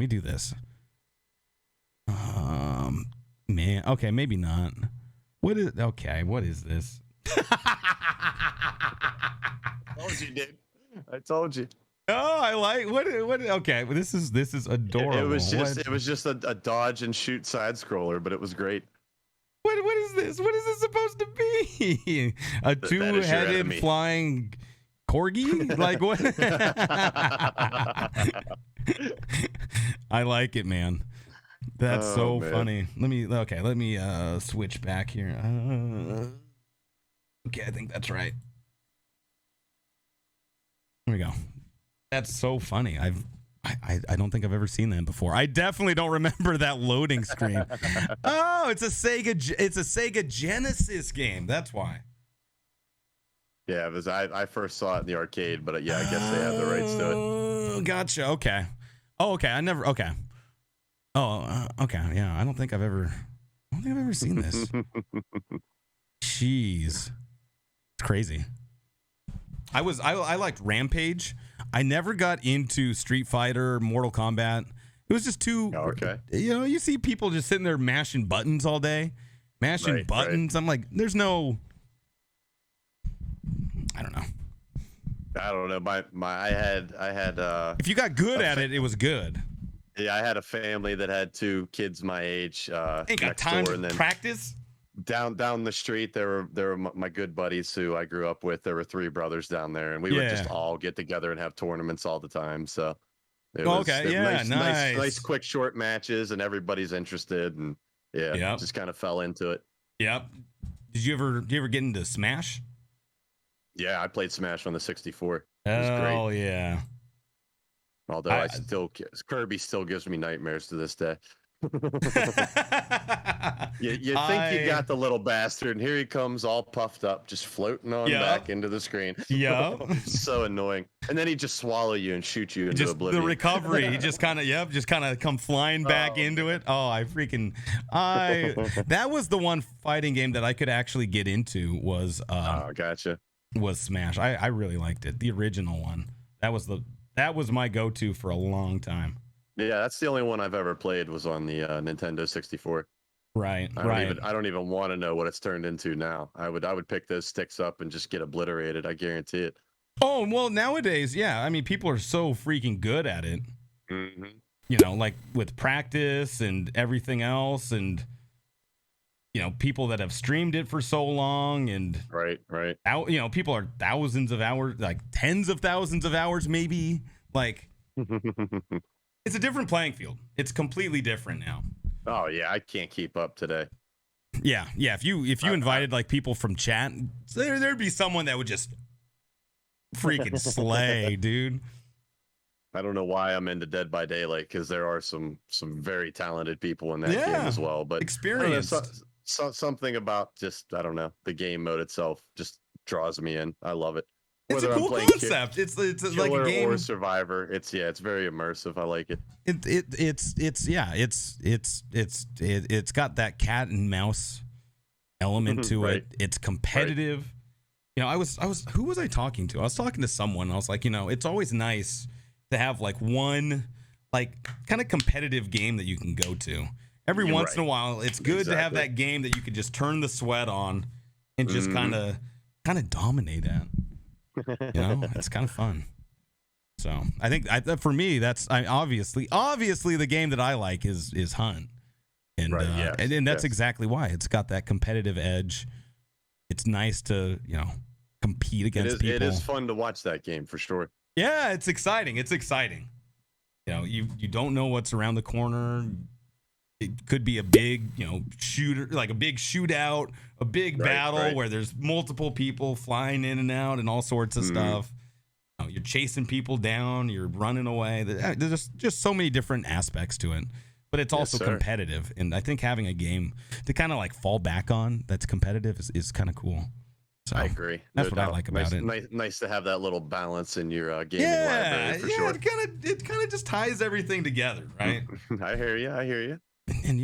do this. Man, okay, maybe not. What is this? I told you, dude. I told you. Oh, I like what okay, well, this is adorable. It was just a dodge and shoot side scroller, but it was great. What is this? What is this supposed to be? A two-headed flying corgi? Like what? I like it, man. That's so funny. Let me switch back here. Okay, I think that's right. Here we go. That's so funny. I don't think I've ever seen that before. I definitely don't remember that loading screen. Oh, it's a Sega Genesis game. That's why. Yeah, it was, I first saw it in the arcade, but yeah, I guess they have the rights to it. Gotcha. Okay. Oh, okay. Okay. Oh, okay. Yeah, I don't think I've ever seen this. Jeez, it's crazy. I liked Rampage. I never got into Street Fighter, Mortal Kombat. It was just too. Oh, okay. You know, you see people just sitting there mashing buttons all day, mashing buttons. Right. I'm like, there's no. I don't know. I had. If you got good at it, it was good. Yeah, I had a family that had two kids my age. Ain't got time to practice. Down the street, there were my good buddies who I grew up with. There were three brothers down there, and we would just all get together and have tournaments all the time. So it was nice, quick, short matches, and everybody's interested, and just kind of fell into it. Yep. Did you ever get into Smash? Yeah, I played Smash on the 64. It was great. Oh yeah. Although Kirby still gives me nightmares to this day. you think you got the little bastard, and here he comes all puffed up, just floating on back into the screen. Yeah. So annoying. And then he just swallow you and shoot you into oblivion. The recovery, he just kind of come flying back into it. Oh, that was the one fighting game that I could actually get into was gotcha. Was Smash. I really liked it. The original one. That was my go-to for a long time. Yeah, that's the only one I've ever played was on the Nintendo 64. Right. I don't even want to know what it's turned into now. I would pick those sticks up and just get obliterated. I guarantee it. Oh, well, nowadays, yeah. I mean, people are so freaking good at it. Mm-hmm. You know, like with practice and everything else, and you know, people that have streamed it for so long, and right. You know, people are thousands of hours, like tens of thousands of hours, maybe. Like, it's a different playing field. It's completely different now. Oh yeah, I can't keep up today. Yeah. If you invited like people from chat, there'd be someone that would just freaking slay, dude. I don't know why I'm into Dead by Daylight, because there are some very talented people in that game as well. But experience. Something about just, I don't know, the game mode itself just draws me in. I love it. It's a cool concept. It's like a game or Survivor. It's very immersive. I like it. It's got that cat and mouse element to it. It's competitive. Right. You know, who was I talking to? I was talking to someone. And I was like, you know, it's always nice to have like one like kind of competitive game that you can go to. Every once in a while, it's good to have that game that you could just turn the sweat on and just kind of dominate at. You know, it's kind of fun. So I think for me, that's obviously the game that I like is Hunt, and and that's exactly why it's got that competitive edge. It's nice to compete against people. It is fun to watch that game for sure. Yeah, it's exciting. You know, you don't know what's around the corner. It could be a big, shooter, like a big shootout, a big battle where there's multiple people flying in and out and all sorts of stuff. You know, you're chasing people down, you're running away. There's just so many different aspects to it. But it's also competitive. And I think having a game to kind of like fall back on that's competitive is kind of cool. So I agree. That's what I like about it. Nice to have that little balance in your gaming library for sure. It kind of just ties everything together, right? I hear you. And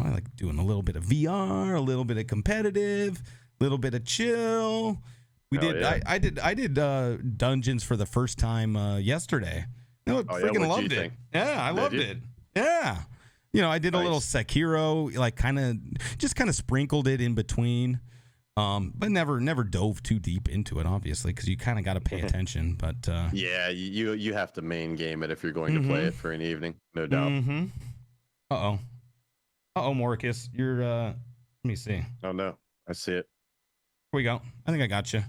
I like doing a little bit of VR, a little bit of competitive, a little bit of chill. I did dungeons for the first time yesterday. I freaking loved it. Yeah, I loved it. Yeah. I did a little Sekiro, like kind of sprinkled it in between. But never dove too deep into it, obviously, because you kind of got to pay attention. But yeah, you have to main game it if you're going to play it for an evening, no doubt. Uh oh, Moricus, you're. Let me see. Oh no, I see it. Here we go. I think I got you.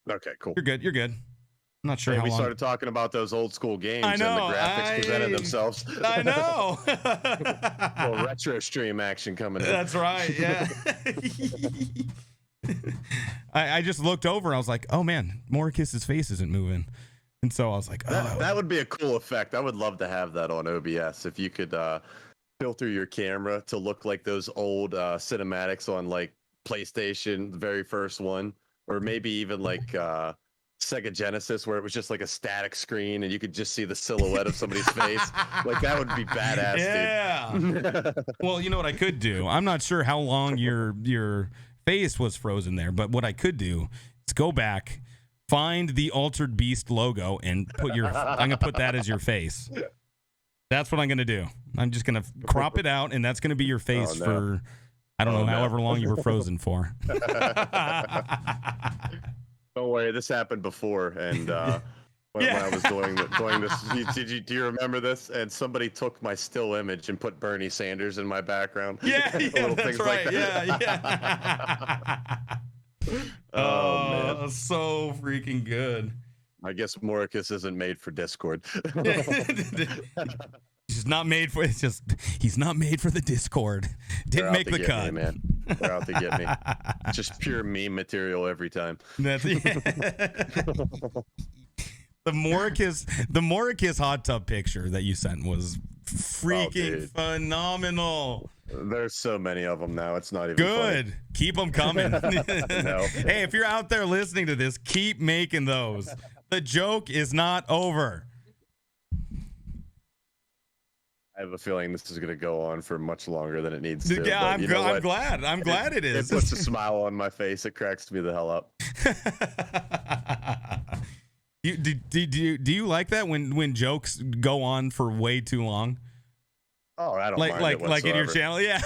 Okay, cool. You're good. I'm not sure how we long. Started talking about those old school games. I know. And the graphics presented themselves. I know. Little retro stream action coming in. That's right. Yeah. I just looked over and I was like, oh man, Moricus's face isn't moving. And so I was like, oh. That would be a cool effect. I would love to have that on OBS. If you could filter your camera to look like those old cinematics on like PlayStation, the very first one, or maybe even like Sega Genesis, where it was just like a static screen and you could just see the silhouette of somebody's face. Like that would be badass. Yeah. Dude. Well, you know what I could do? I'm not sure how long your face was frozen there, but what I could do is go back, find the Altered Beast logo, and I'm gonna put that as your face. That's what I'm gonna do. I'm just gonna crop it out, and that's gonna be your face for I don't know however long you were frozen for. Don't worry, this happened before, and when I was doing this, do you remember this? And somebody took my still image and put Bernie Sanders in my background. Yeah, that's right. Like that. Yeah. Oh man, so freaking good. I guess Moricus isn't made for Discord. He's not made for he's not made for the Discord. Didn't make the cut. Me, man. They're out to get me. Just pure meme material every time. The Moricus hot tub picture that you sent was freaking phenomenal. There's so many of them now. It's not even good. Funny. Keep them coming. No. Hey, if you're out there listening to this, keep making those. The joke is not over. I have a feeling this is going to go on for much longer than it needs to. Yeah, I'm glad. I'm glad it is. It puts a smile on my face. It cracks me the hell up. Do you like that when jokes go on for way too long? Oh, I don't mind it like in your channel, yeah.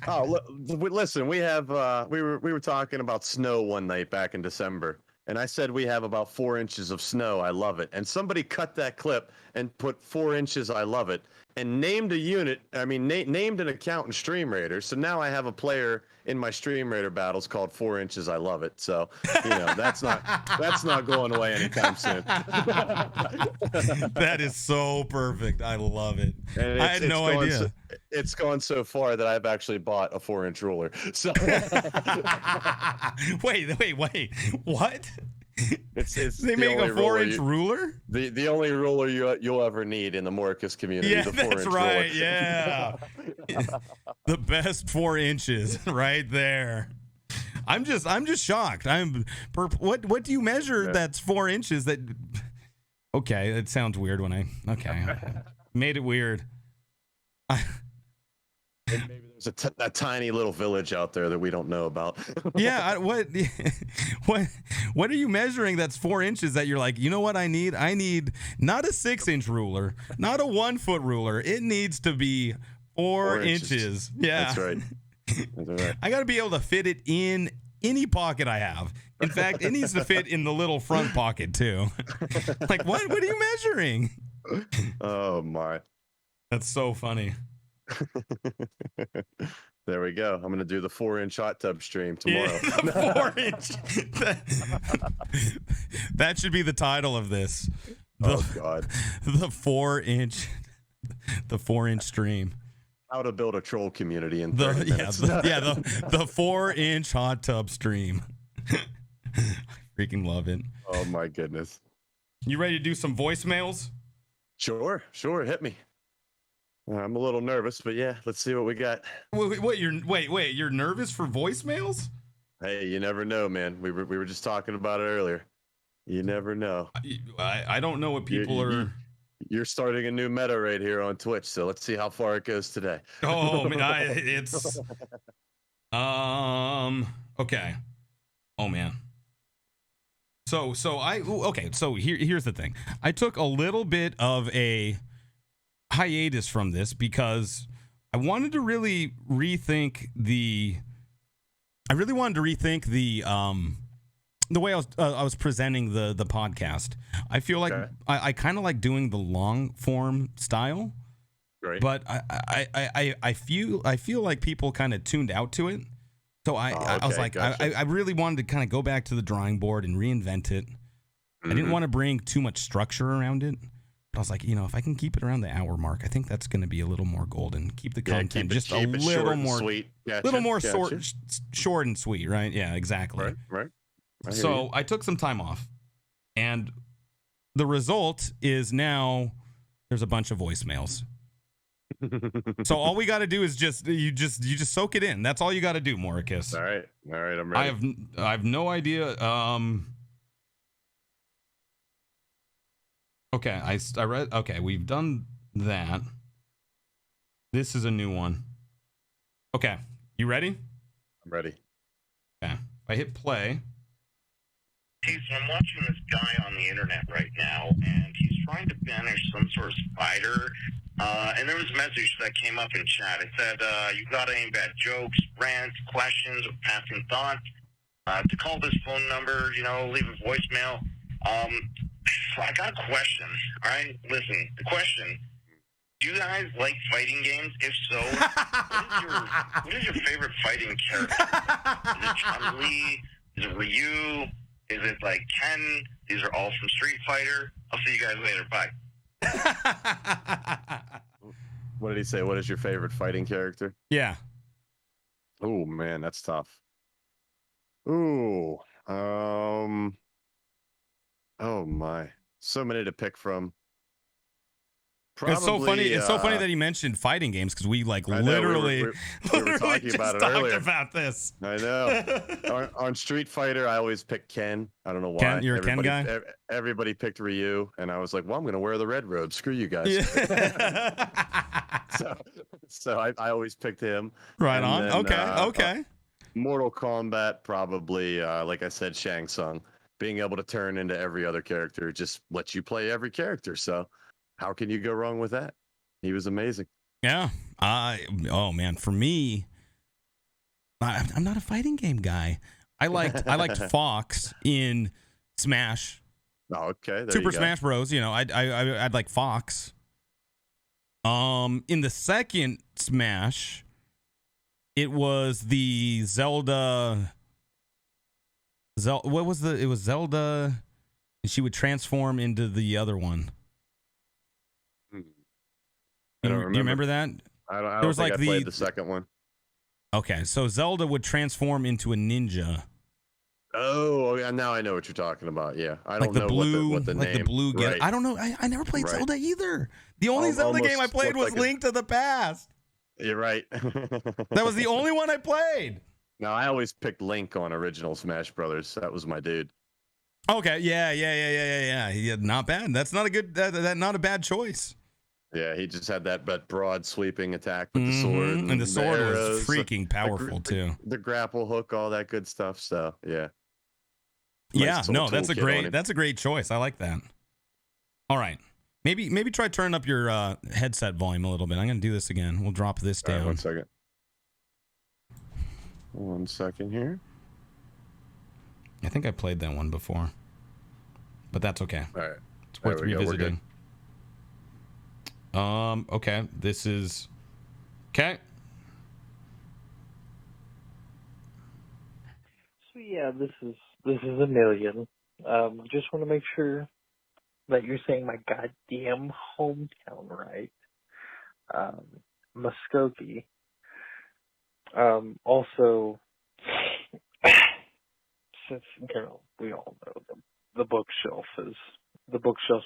Oh, listen, we were talking about snow one night back in December, and I said we have about 4 inches of snow. I love it. And somebody cut that clip and put 4 inches. I love it. And named a unit. I mean, named an account in Stream Raider. So now I have a player in my Stream Raider battles called 4 inches. I love it. So that's not going away anytime soon. That is so perfect. I love it. I had no idea. It's gone so far that I've actually bought a 4-inch ruler. So wait, what? They make a 4-inch ruler? The only ruler you'll ever need in the Moricus community. Yeah, the 4-inch that's right. Ruler. Yeah, the best 4 inches right there. I'm just shocked. What do you measure? That's 4 inches. Okay, it sounds weird when I made it weird. Maybe there's a tiny little village out there that we don't know about. Yeah, what are you measuring that's 4 inches that you're like, you know what I need? I need not a 6-inch ruler, not a 1 foot ruler. It needs to be 4 inches. Yeah. That's right. I got to be able to fit it in any pocket I have. In fact, it needs to fit in the little front pocket too. Like, what are you measuring? Oh my. That's so funny. There we go. I'm going to do the 4-inch hot tub stream tomorrow. Yeah, 4-inch. That should be the title of this. Oh God. The 4-inch stream. How to build a troll community in 30 minutes. The 4-inch hot tub stream. I freaking love it. Oh my goodness. You ready to do some voicemails? Sure. Hit me. I'm a little nervous, but yeah, let's see what we got. Wait, you're nervous for voicemails? Hey, you never know, man. We were just talking about it earlier. You never know. I don't know what people are. You're starting a new meta right here on Twitch, so let's see how far it goes today. Oh, it's okay. Oh man. So here's the thing. I took a little bit of a hiatus from this because I wanted to really rethink the way I was presenting the podcast. I feel like I kind of like doing the long form style, right? But I feel like people kind of tuned out to it. So I was like, gotcha. I really wanted to kind of go back to the drawing board and reinvent it. I didn't want to bring too much structure around it. But I was like, if I can keep it around the hour mark, I think that's going to be a little more golden. Keep the content just a little more sweet, short and sweet, right? Yeah, exactly. Right. So I took some time off, and the result is now there's a bunch of voicemails. So all we got to do is just soak it in. That's all you got to do, Moricus. All right, I'm ready. I have no idea. Okay, I read. Okay, we've done that. This is a new one. Okay, you ready? I'm ready. Okay, if I hit play. Hey, so I'm watching this guy on the internet right now, and he's trying to banish some sort of spider. And there was a message that came up in chat. It said, you got any bad jokes, rants, questions, or passing thoughts? To call this phone number, leave a voicemail. So I got a question, all right? Listen, the question, do you guys like fighting games? If so, what is your favorite fighting character? Is it Chun-Li? Is it Ryu? Is it like Ken? These are all from Street Fighter. I'll see you guys later. Bye. What did he say? What is your favorite fighting character? Yeah. Oh man, that's tough. Ooh. Oh my. So many to pick from. Probably, it's so funny that he mentioned fighting games because we literally we were talking about it earlier. About this. I know. on Street Fighter, I always pick Ken. I don't know why. Ken, you're a Ken guy? Everybody picked Ryu, and I was like, well, I'm going to wear the red robe. Screw you guys. Yeah. so I always picked him. Right on. Then, okay. Mortal Kombat, probably, like I said, Shang Tsung. Being able to turn into every other character just lets you play every character. So how can you go wrong with that? He was amazing. Yeah. Oh man, for me, I'm not a fighting game guy. I liked Fox in Smash. Oh, okay. Super Smash Bros. I'd like Fox. In the second Smash, it was the Zelda. What was it was Zelda, and she would transform into the other one. I don't remember. You remember that? I don't think I played the second one. Okay, so Zelda would transform into a ninja. Oh, yeah, now I know what you're talking about. Yeah, I don't know what the name. The blue right. I don't know. I never played Zelda either. The only Zelda game I played was Link to the Past. You're right. That was the only one I played. No, I always picked Link on original Smash Brothers. That was my dude. Okay, yeah. Not bad. That's not a good. Not a bad choice. Yeah, he just had that broad sweeping attack with the sword, and the sword was freaking powerful too. The grapple hook, all that good stuff. So yeah. Yeah, no, that's a great choice. I like that. All right, maybe try turning up your headset volume a little bit. I'm gonna do this again. We'll drop this down. Right, 1 second here. I think I played that one before, but that's okay. All right, it's worth revisiting. Okay, this is okay. So yeah, this is a million. Just want to make sure that you're saying my goddamn hometown right. Muskogee. Also, since we all know the bookshelf's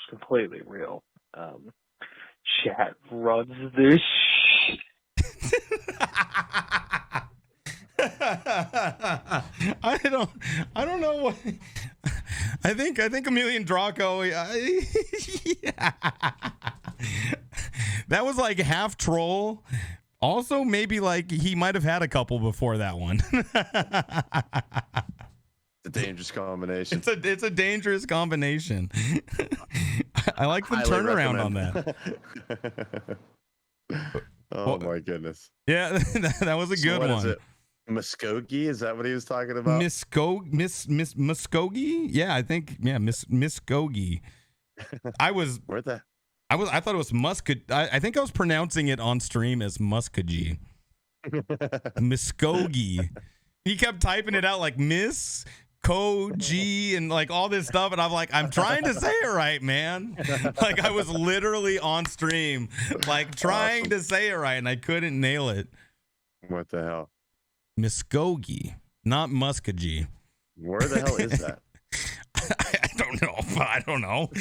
completely real. Chat runs this I don't know what I think Emilian Draco yeah. That was like half troll. Also, maybe like he might have had a couple before that one. a dangerous combination. It's a dangerous combination. I like the turnaround on that. Oh my goodness. Yeah, that was a good one. Is it? Muskogee? Is that what he was talking about? Miss Muskogee? Yeah, I think Miss Muskogee. I thought it was Muskogee. I think I was pronouncing it on stream as Muskogee. Muskogee. He kept typing it out like Miss Koji and like all this stuff, and I'm like, I'm trying to say it right, man. Like I was literally on stream, like trying to say it right, and I couldn't nail it. What the hell? Muskogee, not Muskogee. Where the hell is that? I don't know. I don't know.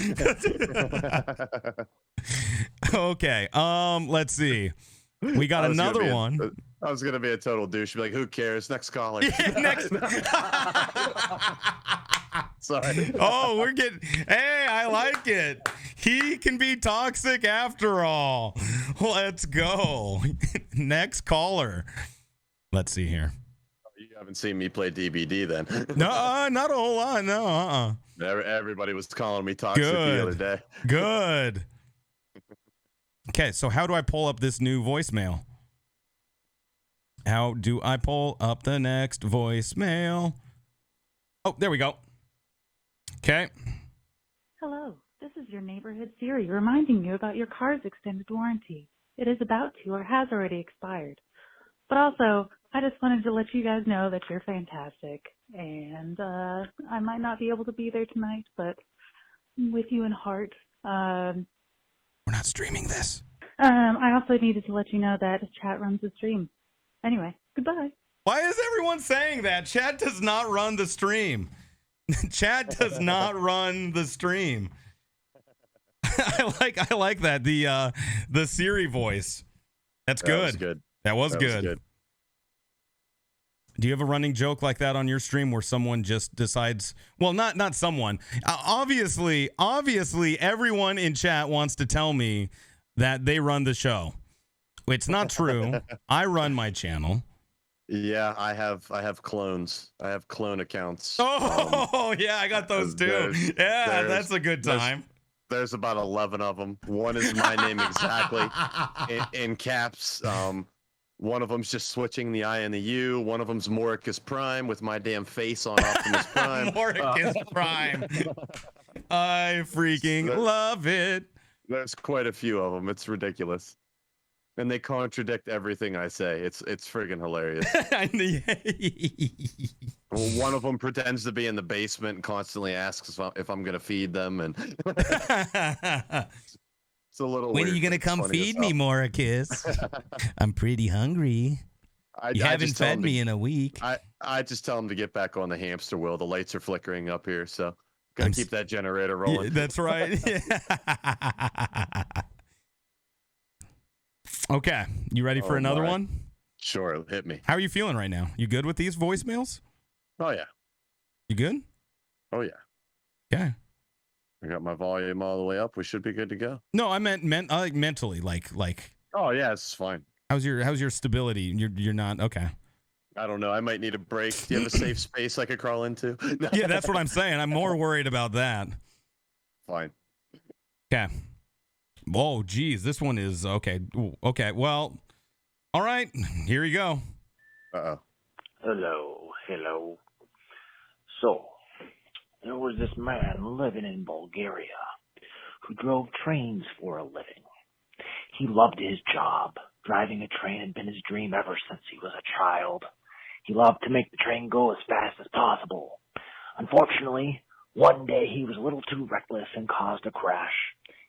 Okay. Let's see. We got another one. I was gonna be a total douche. Be like, who cares? Next caller. Yeah, next. Sorry. Oh, we're getting. Hey, I like it. He can be toxic after all. Let's go. Next caller. Let's see here. You haven't seen me play DBD then? No, not a whole lot. No. Everybody was calling me toxic the other day. Good. Okay, so how do I pull up this new voicemail? How do I pull up the next voicemail? Oh, there we go. Okay. Hello, this is your neighborhood Siri reminding you about your car's extended warranty. It is about to or has already expired. But also, I just wanted to let you guys know that you're fantastic. And I might not be able to be there tonight, but I'm with you in heart. We're not streaming this. I also needed to let you know that chat runs the stream. Anyway, goodbye. Why is everyone saying that? Chat does not run the stream. Chat does not run the stream. I like that. The Siri voice. That's good. Was good. That was good. Do you have a running joke like that on your stream where someone just decides, well, not someone. Obviously everyone in chat wants to tell me that they run the show. It's not true. I run my channel. Yeah, I have clones. I have clone accounts. Oh, yeah, I got those too. Yeah, that's a good time. There's about 11 of them. One is my name exactly in caps. One of them's just switching the I and the U. One of them's Moricus Prime with my damn face on Optimus Prime. Moricus Prime. I freaking love it. There's quite a few of them. It's ridiculous. And they contradict everything I say. It's friggin' hilarious. One of them pretends to be in the basement and constantly asks if I'm going to feed them. And it's a little When weird, are you going to come feed me, Moricus? I'm pretty hungry. You haven't fed me in a week. I just tell them to get back on the hamster wheel. The lights are flickering up here, so gotta keep that generator rolling. Yeah, that's right. Okay, you ready for another one? Sure, hit me. How are you feeling right now? You good with these voicemails? Oh yeah. You good? Oh yeah. Okay. I got my volume all the way up. We should be good to go. No, I meant mentally, like. Oh yeah, it's fine. How's your stability? You're not okay. I don't know. I might need a break. Do you have a safe space I could crawl into? Yeah, that's what I'm saying. I'm more worried about that. Fine. Okay. Oh, geez, this one is okay. Okay, well, all right. Here you go. Uh-oh. Hello. So, there was this man living in Bulgaria who drove trains for a living. He loved his job. Driving a train had been his dream ever since he was a child. He loved to make the train go as fast as possible. Unfortunately, one day he was a little too reckless and caused a crash.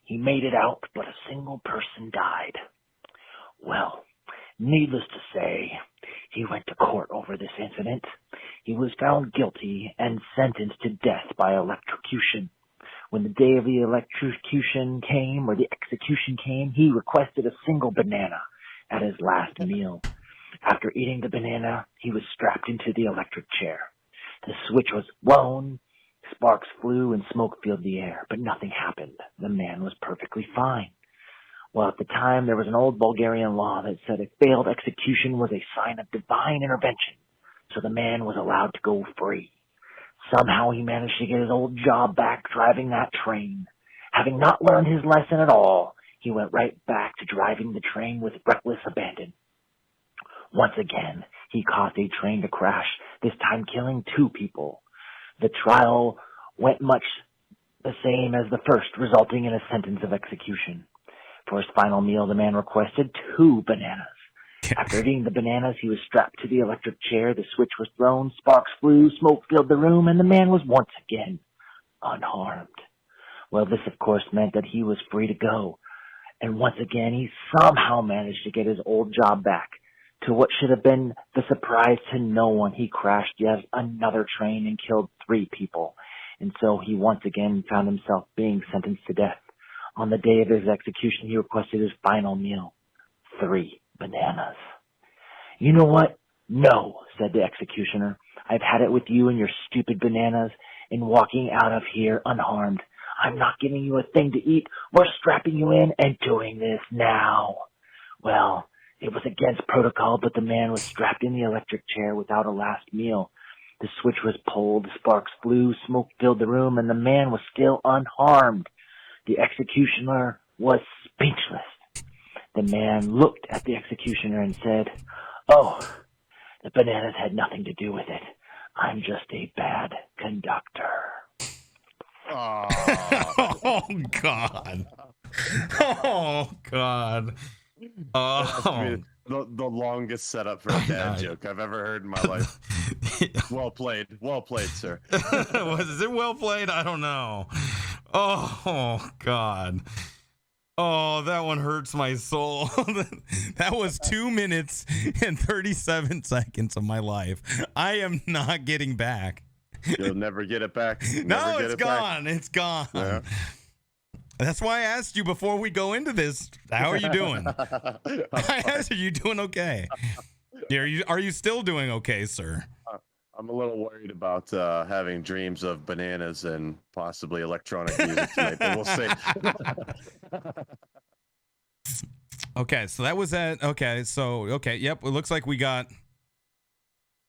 He made it out, but a single person died. Well, needless to say, he went to court over this incident. He was found guilty and sentenced to death by electrocution. When the day of the electrocution came, or the execution came, he requested a single banana at his last meal. After eating the banana, he was strapped into the electric chair. The switch was blown, sparks flew, and smoke filled the air, but nothing happened. The man was perfectly fine. Well, at the time, there was an old Bulgarian law that said a failed execution was a sign of divine intervention, so the man was allowed to go free. Somehow he managed to get his old job back driving that train. Having not learned his lesson at all, he went right back to driving the train with reckless abandon. Once again, he caused a train to crash, this time killing 2 people. The trial went much the same as the first, resulting in a sentence of execution. For his final meal, the man requested 2 bananas. After eating the bananas, he was strapped to the electric chair, the switch was thrown, sparks flew, smoke filled the room, and the man was once again unharmed. Well, this of course meant that he was free to go. And once again, he somehow managed to get his old job back. To what should have been the surprise to no one, he crashed yet another train and killed 3 people. And so he once again found himself being sentenced to death. On the day of his execution, he requested his final meal, 3 bananas. You know what? No, said the executioner. I've had it with you and your stupid bananas and walking out of here unharmed. I'm not giving you a thing to eat. We're strapping you in and doing this now. Well, it was against protocol, but the man was strapped in the electric chair without a last meal. The switch was pulled, sparks flew, smoke filled the room, and the man was still unharmed. The executioner was speechless. The man looked at the executioner and said, "Oh, the bananas had nothing to do with it. I'm just a bad conductor." Oh, God. Oh, God. Oh. The longest setup for a dad joke I've ever heard in my life. Well played, sir. Is it well played? I don't know. Oh, God. Oh, that one hurts my soul. That was 2 minutes and 37 seconds of my life. I am not getting back. You'll never get it back. No, it's gone. It's gone. Yeah. That's why I asked you before we go into this, how are you doing? I asked you doing okay? Are you still doing okay, sir? I'm a little worried about having dreams of bananas and possibly electronic music tonight, but we'll see. Okay, so that was that. Okay, yep, it looks like I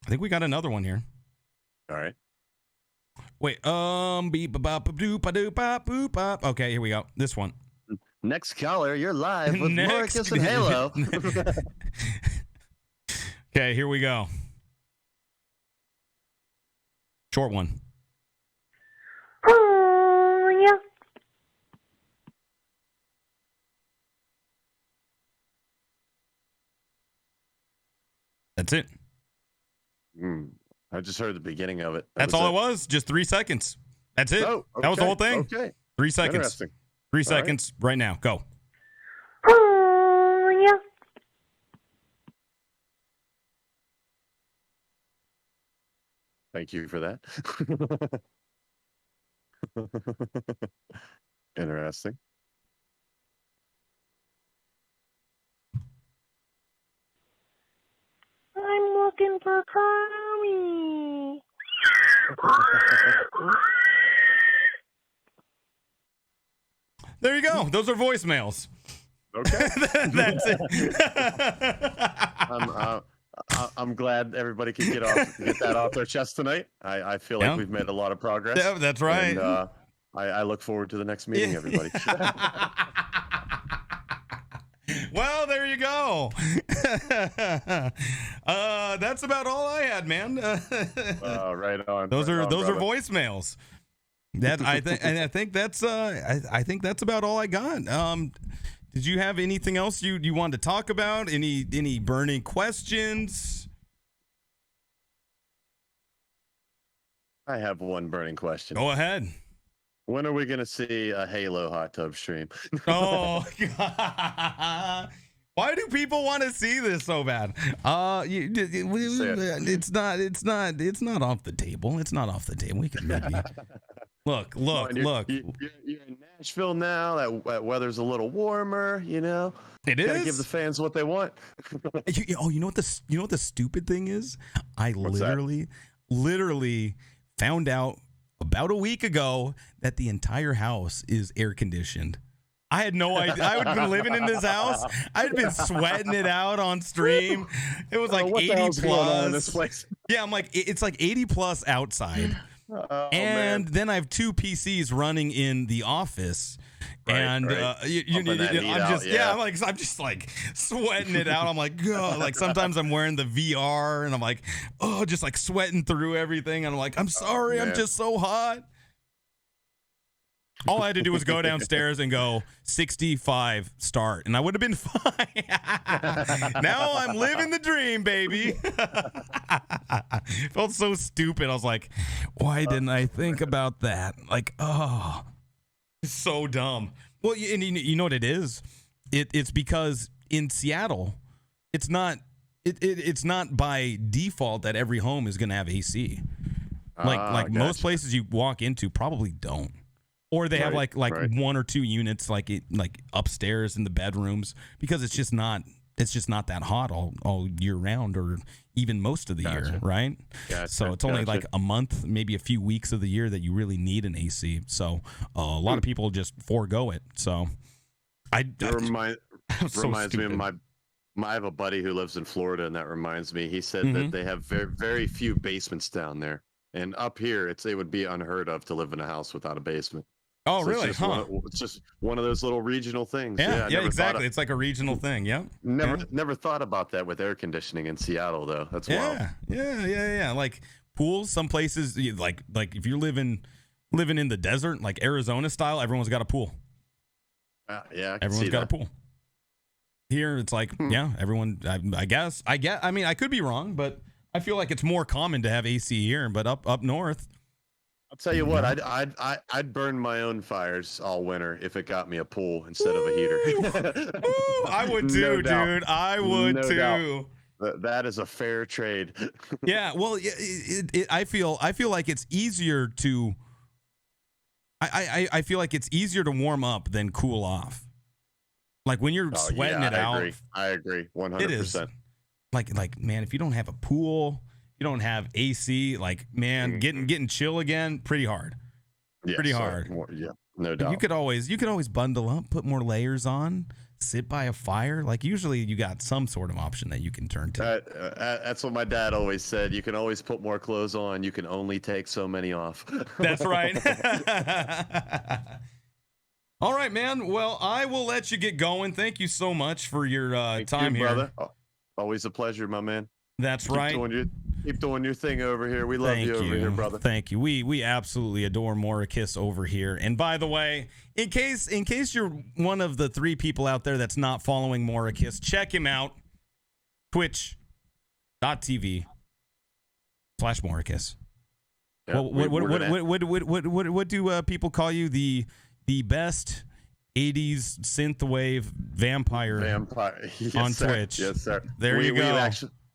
think we got another one here. All right. Wait, okay, here we go. This one. Next caller, you're live with Moricus and Halo. Okay, here we go. Short one. Oh, yeah. That's it. I just heard the beginning of it. That's all it was. Just 3 seconds. That's it. Oh, okay. That was the whole thing. Okay. 3 seconds. 3 seconds right now. Go. Oh, yeah. Thank you for that. Interesting. I'm looking for Carmi. There you go. Those are voicemails. Okay. That's it. I'm glad everybody can get that off their chest tonight. I feel like we've made a lot of progress. Yeah, that's right. And, I look forward to the next meeting, everybody. Well, there you go. That's about all I had, man. Right on. Those are brother. voicemails. That I think that's about all I got. Did you have anything else you wanted to talk about? Any burning questions? I have one burning question. Go ahead. When are we going to see a Halo hot tub stream? Oh, God. Why do people want to see this so bad? It's not off the table. It's not off the table. We can maybe look. You're in Nashville now. That weather's a little warmer. You know, it is. Gotta give the fans what they want. You know what the stupid thing is? I literally found out about a week ago that the entire house is air conditioned. I had no idea. I had been living in this house. I'd been sweating it out on stream. It was like 80 plus. In this place? Yeah, I'm like, it's like 80 plus outside. and then I have 2 PCs running in the office, and I'm just like sweating it out. I'm like, God, like sometimes I'm wearing the VR, and I'm like, oh, just like sweating through everything. And I'm like, I'm sorry, I'm just so hot. All I had to do was go downstairs and go 65 start, and I would have been fine. Now I'm living the dream, baby. Felt so stupid. I was like, why didn't I think about that? Like, oh, it's so dumb. Well, and you know what it is? It's because in Seattle, it's not by default that every home is going to have AC. Like most places you walk into probably don't. Or they have like 1 or 2 units like upstairs in the bedrooms, because it's just not that hot all year round, or even most of the year, right? So it's only like a month, maybe a few weeks of the year that you really need an AC. So a lot of people just forego it. So reminds me of I have a buddy who lives in Florida, and that reminds me. He said that they have very, very few basements down there, and up here it would be unheard of to live in a house without a basement. Oh, so really? It's just one of those little regional things. Yeah, exactly. It's like a regional thing. Yeah. Never thought about that with air conditioning in Seattle, though. That's wild. Yeah. Like pools, some places, like if you're living in the desert, like Arizona style, everyone's got a pool. Everyone's got a pool. Here, it's like, everyone. I guess. I mean, I could be wrong, but I feel like it's more common to have AC here. But up north. I'll tell you what, I'd burn my own fires all winter if it got me a pool instead of a heater. I would too, dude. I would too. That is a fair trade. Yeah, well, I feel like it's easier to. I feel like it's easier to warm up than cool off. Like when you're sweating it out. I agree, 100%. It is. Like man, if you don't have a pool, you don't have AC, like, man, getting chill again, pretty hard. Pretty hard. No doubt. You could always bundle up, put more layers on, sit by a fire. Like usually you got some sort of option that you can turn to. That's what my dad always said. You can always put more clothes on. You can only take so many off. That's right. All right, man. Well, I will let you get going. Thank you so much for your time here. Brother. Always a pleasure, my man. That's right. Keep doing your thing over here. We love you over here, brother. Thank you. We absolutely adore Moricus over here. And by the way, in case you're one of the 3 people out there that's not following Moricus, check him out. Twitch.tv/Moricus. Yeah, what do people call you? The best 80s synthwave vampire yes, on sir. Twitch. Yes, sir. There you go.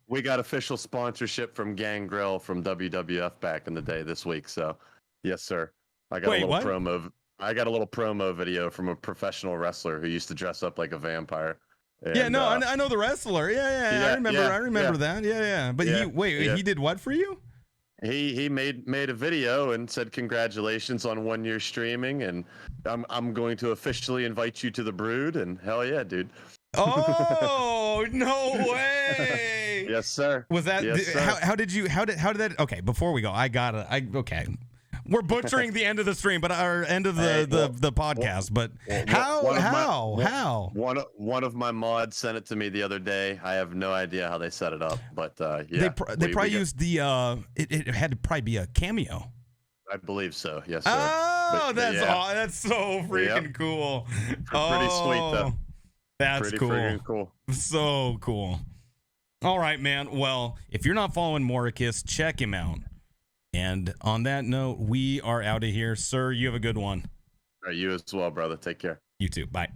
We got official sponsorship from Gangrel from WWF back in the day this week. So, yes, sir. I got a little promo video from a professional wrestler who used to dress up like a vampire. And, I know the wrestler. Yeah. I remember that. Yeah. But he did what for you? He made a video and said congratulations on 1 year streaming, and I'm going to officially invite you to the Brood, and hell yeah, dude. Oh, no way. Yes, sir. Was that how did that? Okay, before we go, okay. We're butchering the end of the stream, but our end of the podcast. But how? One of my mods sent it to me the other day. I have no idea how they set it up, but they probably used the it had to probably be a cameo. I believe so. Yes, sir. Oh, that's so freaking cool. Pretty sweet though. That's pretty cool. Freaking cool. So cool. All right, man. Well, if you're not following Moricus, check him out. And on that note, we are out of here. Sir, you have a good one. All right, you as well, brother. Take care. You too. Bye.